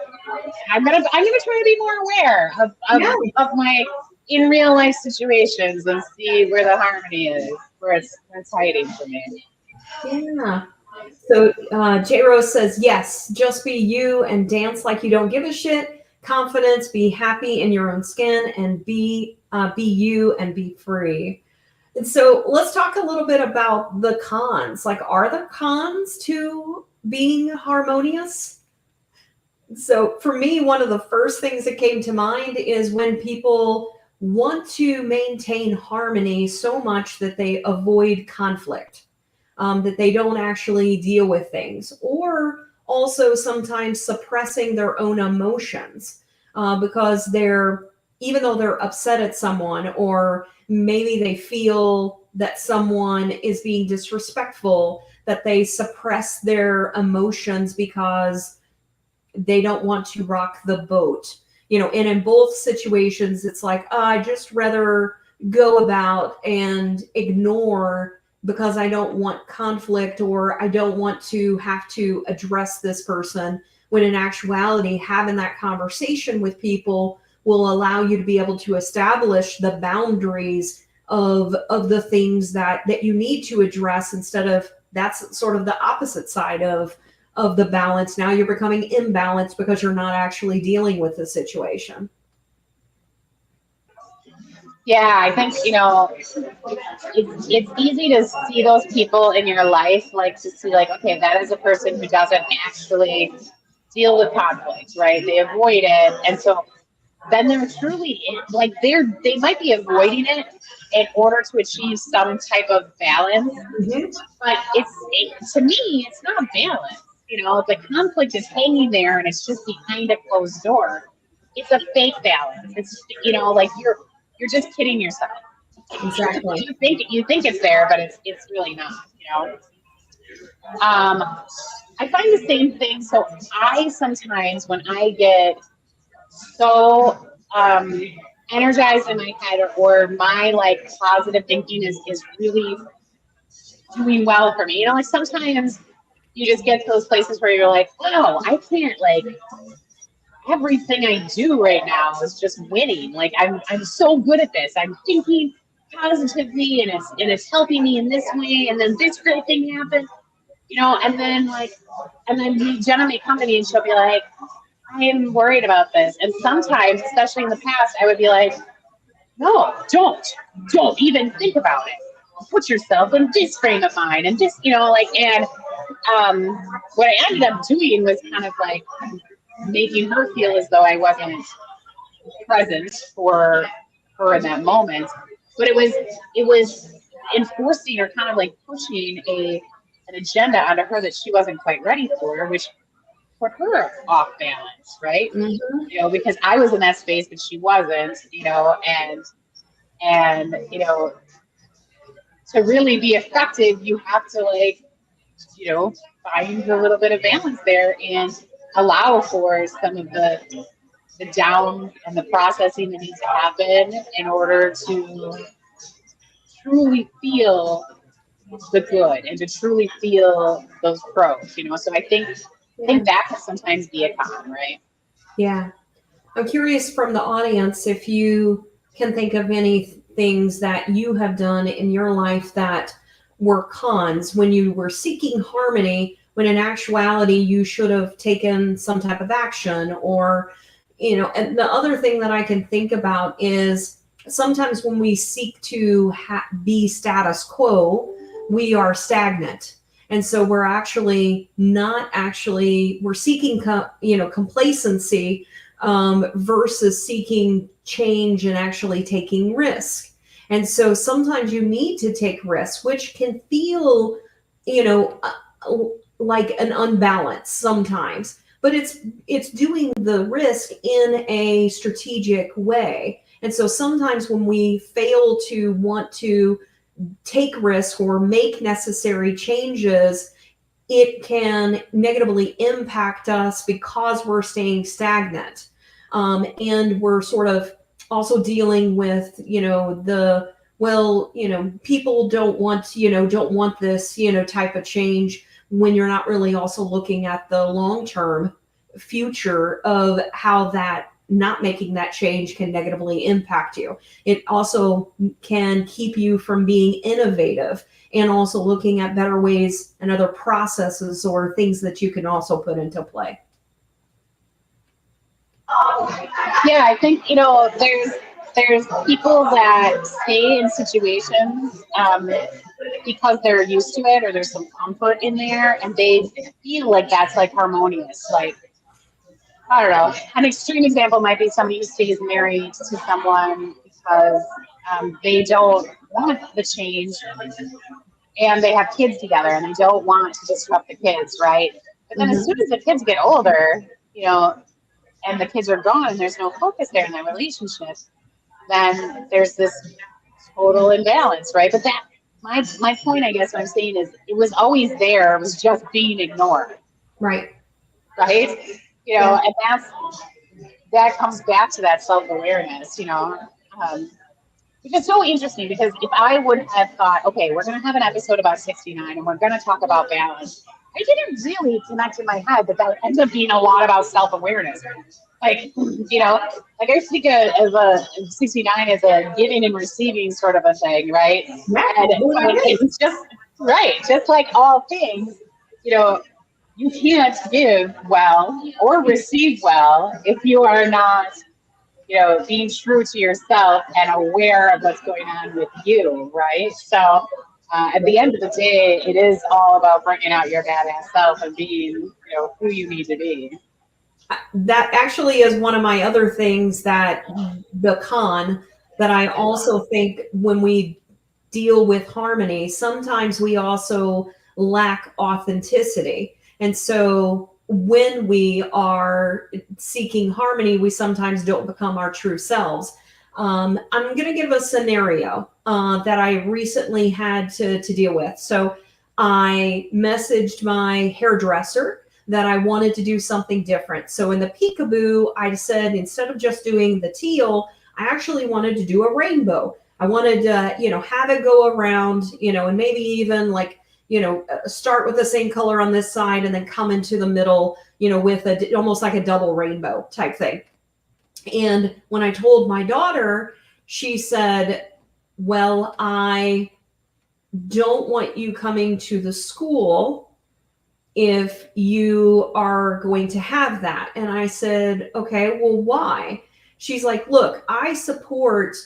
I'm gonna try to be more aware of my in real life situations and see where the harmony is, where it's hiding for me. Yeah. So J Rose says, yes, just be you and dance like you don't give a shit. Confidence, be happy in your own skin, and be you and be free. And so let's talk a little bit about the cons. Like, are there cons to being harmonious? So for me, one of the first things that came to mind is when people want to maintain harmony so much that they avoid conflict. That they don't actually deal with things, or also sometimes suppressing their own emotions because even though they're upset at someone, or maybe they feel that someone is being disrespectful, that they suppress their emotions because they don't want to rock the boat. And in both situations, it's like, I just rather go about and ignore because I don't want conflict, or I don't want to have to address this person, when in actuality, having that conversation with people will allow you to be able to establish the boundaries of the things that you need to address, instead of that's sort of the opposite side of the balance. Now you're becoming imbalanced because you're not actually dealing with the situation. Yeah, I think, it's easy to see those people in your life, like to see like, okay, that is a person who doesn't actually deal with conflict, right? They avoid it. And so then they're truly like they might be avoiding it in order to achieve some type of balance. But to me, it's not balance. The conflict is hanging there and it's just behind a closed door. It's a fake balance. It's, like you're just kidding yourself. Exactly. You think it's there, but it's really not. I find the same thing. So I sometimes, when I get so energized in my head, or my like positive thinking is really doing well for me, like sometimes you just get to those places where you're like, wow, I can't, like, everything I do right now is just winning. Like I'm so good at this. I'm thinking positively, and it's helping me in this way, and then this great thing happened, and then Jenna may come to me and she'll be like, I am worried about this. And sometimes, especially in the past, I would be like, no, don't even think about it. Put yourself in this frame of mind, and just, and what I ended up doing was kind of like making her feel as though I wasn't present for her in that moment. But it was enforcing, or kind of like pushing an agenda onto her that she wasn't quite ready for, which put her off balance, right? Mm-hmm. You know, because I was in that space, but she wasn't, you know, and you know, to really be effective, you have to like, you know, find a little bit of balance there and allow for some of the down and the processing that needs to happen in order to truly feel the good and to truly feel those pros, you know. So I think that can sometimes be a con, right? Yeah. I'm curious from the audience if you can think of any things that you have done in your life that were cons when you were seeking harmony, when in actuality you should have taken some type of action, or, and the other thing that I can think about is sometimes when we seek to be status quo, we are stagnant. And so we're actually not actually, we're seeking, complacency versus seeking change and actually taking risk. And so sometimes you need to take risks, which can feel, like an unbalance sometimes, but it's doing the risk in a strategic way. And so sometimes when we fail to want to take risks or make necessary changes, it can negatively impact us because we're staying stagnant. And we're sort of also dealing with, people don't want this, type of change, when you're not really also looking at the long-term future of how that not making that change can negatively impact you. It also can keep you from being innovative and also looking at better ways and other processes or things that you can also put into play. Yeah, I think, you know, there's people that stay in situations because they're used to it or there's some comfort in there and they feel like that's like harmonious. Like, I don't know. An extreme example might be somebody who stays married to someone because they don't want the change and they have kids together and they don't want to disrupt the kids, right? But then as soon as the kids get older, you know, and the kids are gone and there's no focus there in their relationship, then there's this total imbalance, right? But that my point, I guess, what I'm saying is it was always there. It was just being ignored, Right. right? You know, and that comes back to that self-awareness, you know. Which is so interesting because if I would have thought, okay, we're going to have an episode about 69 and we're going to talk about balance, I didn't really connect in my head that that ends up being a lot about self-awareness. Like, you know, like I think of a 69 as a giving and receiving sort of a thing, right? And it's just, right, just like all things, you know, you can't give well or receive well if you are not, you know, being true to yourself and aware of what's going on with you, right? So at the end of the day, it is all about bringing out your badass self and being, you know, who you need to be. That actually is one of my other things that the con that I also think when we deal with harmony, sometimes we also lack authenticity. And so when we are seeking harmony, we sometimes don't become our true selves. I'm going to give a scenario that I recently had to deal with. So I messaged my hairdresser that I wanted to do something different. So in the peekaboo, I said, instead of just doing the teal, I actually wanted to do a rainbow. I wanted to, have it go around, and maybe even like, start with the same color on this side and then come into the middle, with almost like a double rainbow type thing. And when I told my daughter, she said, well, I don't want you coming to the school if you are going to have that. And I said, okay, well, why? She's like, look, I support,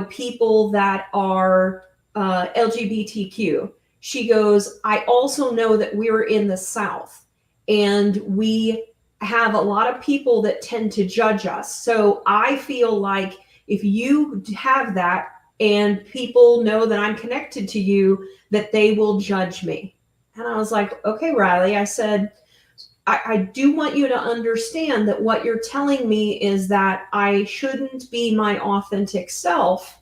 people that are LGBTQ. She goes, I also know that we're in the South and we have a lot of people that tend to judge us. So I feel like if you have that and people know that I'm connected to you, that they will judge me. And I was like, okay, Riley, I said, I do want you to understand that what you're telling me is that I shouldn't be my authentic self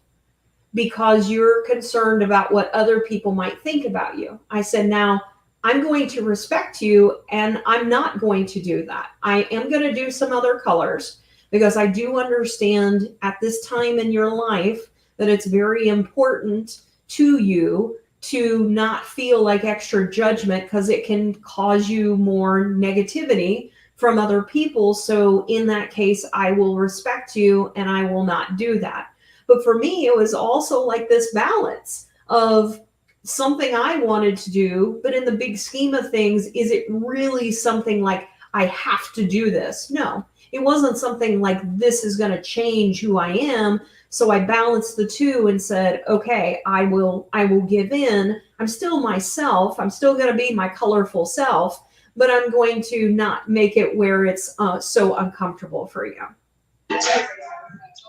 because you're concerned about what other people might think about you. I said, now I'm going to respect you and I'm not going to do that. I am going to do some other colors because I do understand at this time in your life that it's very important to you to not feel like extra judgment because it can cause you more negativity from other people. So in that case, I will respect you and I will not do that. But for me, it was also like this balance of something I wanted to do, but in the big scheme of things, is it really something like I have to do this? No, it wasn't something like this is going to change who I am. So I balanced the two and said, okay, I will give in. I'm still myself. I'm still going to be my colorful self, but I'm going to not make it where it's so uncomfortable for you.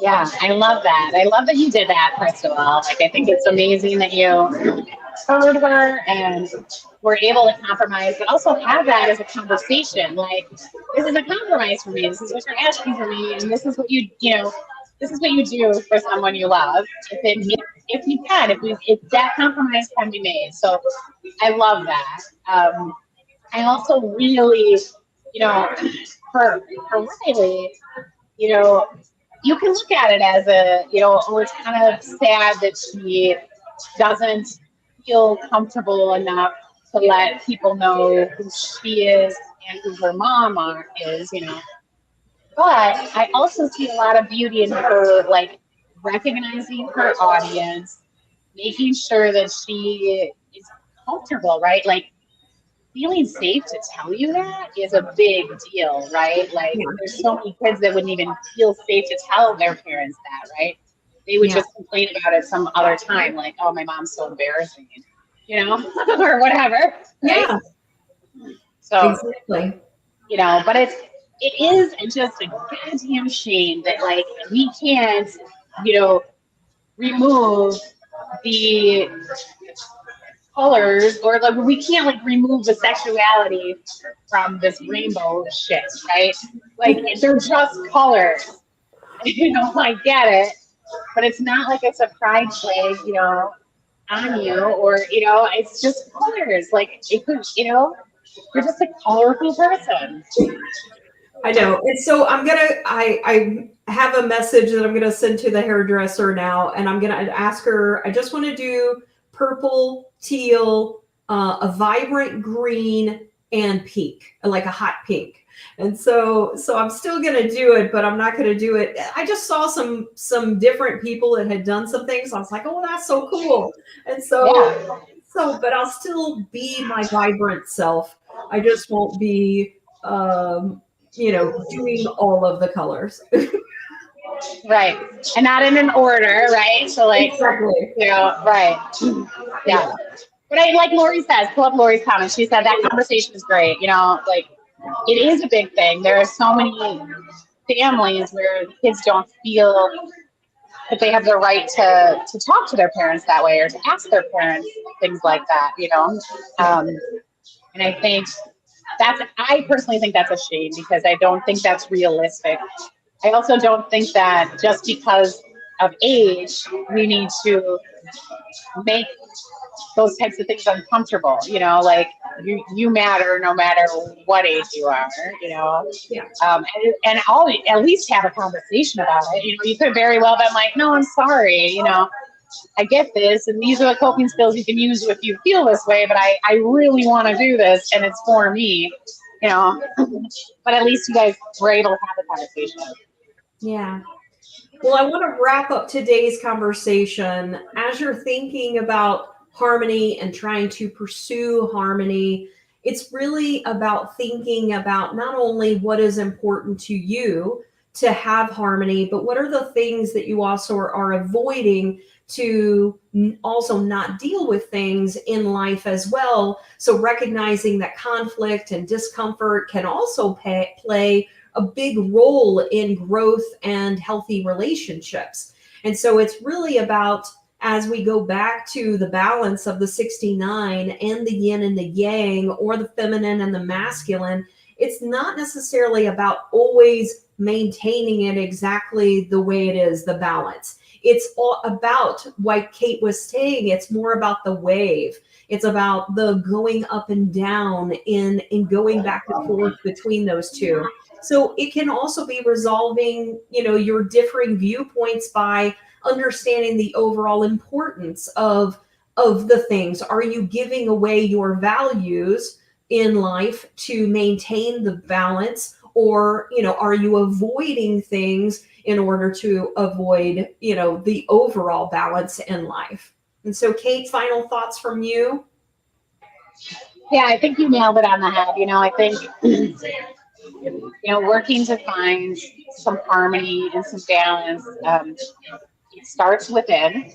Yeah, I love that. I love that you did that, first of all. Like, I think it's amazing that you heard her and were able to compromise, but also have that as a conversation. Like, this is a compromise for me. This is what you're asking for me, and this is what this is what you do for someone you love. If you can, if that compromise can be made. So I love that. I also really, for Riley, you can look at it as oh, it's kind of sad that she doesn't feel comfortable enough to let people know who she is and who her mom is. But I also see a lot of beauty in her, like, recognizing her audience, making sure that she is comfortable, right? Like, feeling safe to tell you that is a big deal, right? Like, there's so many kids that wouldn't even feel safe to tell their parents that, right? They would just complain about it some other time, like, oh, my mom's so embarrassing, or whatever. Right? Yeah. So, exactly. But it is just a goddamn shame that, like, we can't, remove the colors, or like we can't, like, remove the sexuality from this rainbow shit, right? Like, they're just colors. I get it, but it's not like it's a pride flag, on you, or it's just colors. Like, it could, you're just a colorful person. I know. And so I have a message that I'm going to send to the hairdresser now, and I'm going to ask her, I just want to do purple, teal, a vibrant green, and pink, like a hot pink. And so I'm still going to do it, but I'm not going to do it. I just saw some different people that had done some things. I was like, oh, that's so cool. And but I'll still be my vibrant self. I just won't be, doing all of the colors. Right. And not in an order, right? So, like, exactly. Right. Yeah. But I, like Lori says, pull up Lori's comments. She said that conversation is great. Like, it is a big thing. There are so many families where the kids don't feel that they have the right to talk to their parents that way, or to ask their parents things like that, and I personally think that's a shame, because I don't think that's realistic. I also don't think that just because of age, we need to make those types of things uncomfortable. Like, you matter no matter what age you are. And I'll at least have a conversation about it. You could very well be like, no, I'm sorry. I get this, and these are the coping skills you can use if you feel this way, but I really want to do this, and it's for me. But at least you guys were able to have the conversation. Yeah. Well, I want to wrap up today's conversation. As you're thinking about harmony and trying to pursue harmony, it's really about thinking about not only what is important to you to have harmony, but what are the things that you also are avoiding to also not deal with things in life as well. So recognizing that conflict and discomfort can also play a big role in growth and healthy relationships. And so it's really about, as we go back to the balance of the 69 and the yin and the yang, or the feminine and the masculine, it's not necessarily about always maintaining it exactly the way it is, the balance. It's all about, like Cate was saying, it's more about the wave. It's about the going up and down in going back and forth between those two. So it can also be resolving, your differing viewpoints by understanding the overall importance of the things. Are you giving away your values in life to maintain the balance, or are you avoiding things in order to avoid the overall balance in life? And so, Cate, final thoughts from you? Yeah, I think you nailed it on the head. I think, working to find some harmony and some balance, it starts within.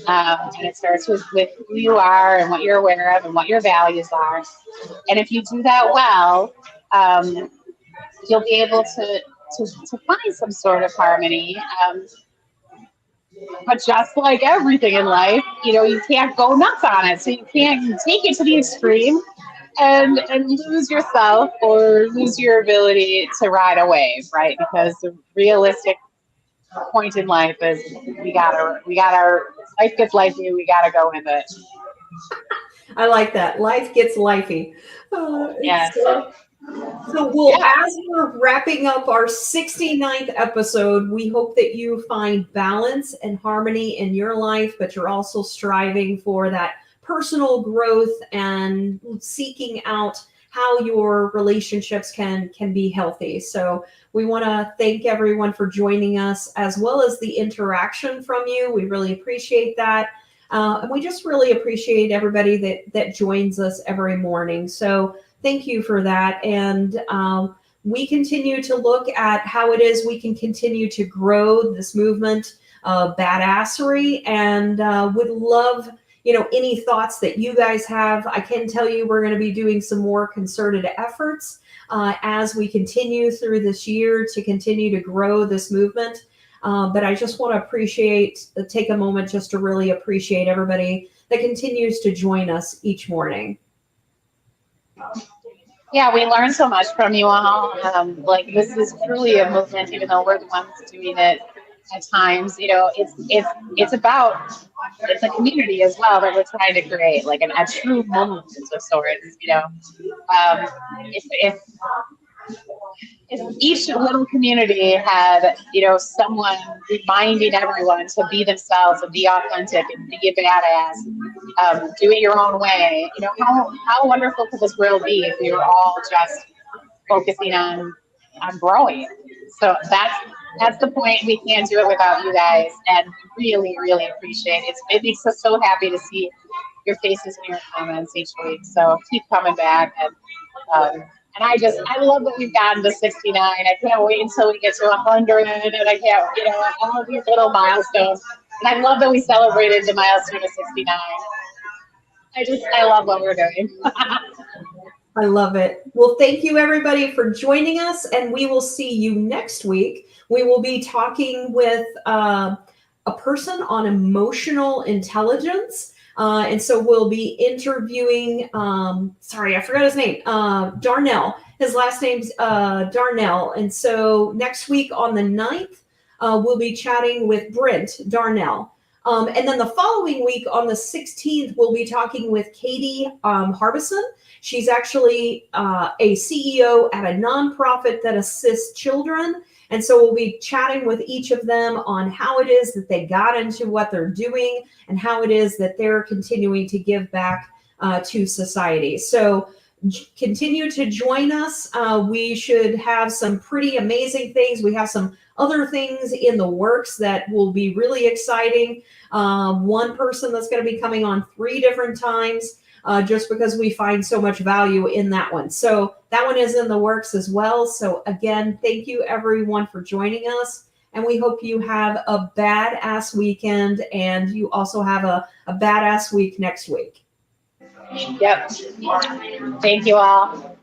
And it starts with who you are and what you're aware of and what your values are. And if you do that well, you'll be able to find some sort of harmony. But just like everything in life, you can't go nuts on it. So you can't take it to the extreme and lose yourself or lose your ability to ride a wave, right? Because the realistic point in life is we gotta life gets lifey, we gotta go with it. I like that. Life gets lifey. Yes. So as we're wrapping up our 69th episode, we hope that you find balance and harmony in your life, but you're also striving for that personal growth and seeking out how your relationships can be healthy. So we want to thank everyone for joining us, as well as the interaction from you. We really appreciate that. And we just really appreciate everybody that joins us every morning. So thank you for that. And we continue to look at how it is we can continue to grow this movement of badassery, and would love any thoughts that you guys have. I can tell you we're going to be doing some more concerted efforts as we continue through this year to continue to grow this movement. But I just want to take a moment just to really appreciate everybody that continues to join us each morning. Yeah, we learn so much from you all. This is truly a movement, even though we're the ones doing it at times. It's a community as well that we're trying to create, like a true movement of sorts. If each little community had, someone reminding everyone to be themselves and be authentic and be a badass, do it your own way, how wonderful could this world be if we were all just focusing on growing? So that's the point. We can't do it without you guys, and really, really appreciate it. It makes us so happy to see your faces and your comments each week. So keep coming back, and I love that we've gotten to 69. I can't wait until we get to 100, and I can't, all of these little milestones. And I love that we celebrated the milestone of 69. I love what we're doing. I love it. Well, thank you everybody for joining us, and we will see you next week. We will be talking with a person on emotional intelligence. And so we'll be interviewing, sorry, I forgot his name, Darnell. His last name's Darnell. And so next week on the 9th, we'll be chatting with Brent Darnell. And then the following week on the 16th, we'll be talking with Cate Harbison. She's actually a CEO at a nonprofit that assists children. And so we'll be chatting with each of them on how it is that they got into what they're doing and how it is that they're continuing to give back to society. So continue to join us. We should have some pretty amazing things. We have some other things in the works that will be really exciting. One person that's going to be coming on 3 different times. Just because we find so much value in that one. So that one is in the works as well. So again, thank you everyone for joining us. And we hope you have a badass weekend, and you also have a badass week next week. Yep. Thank you all.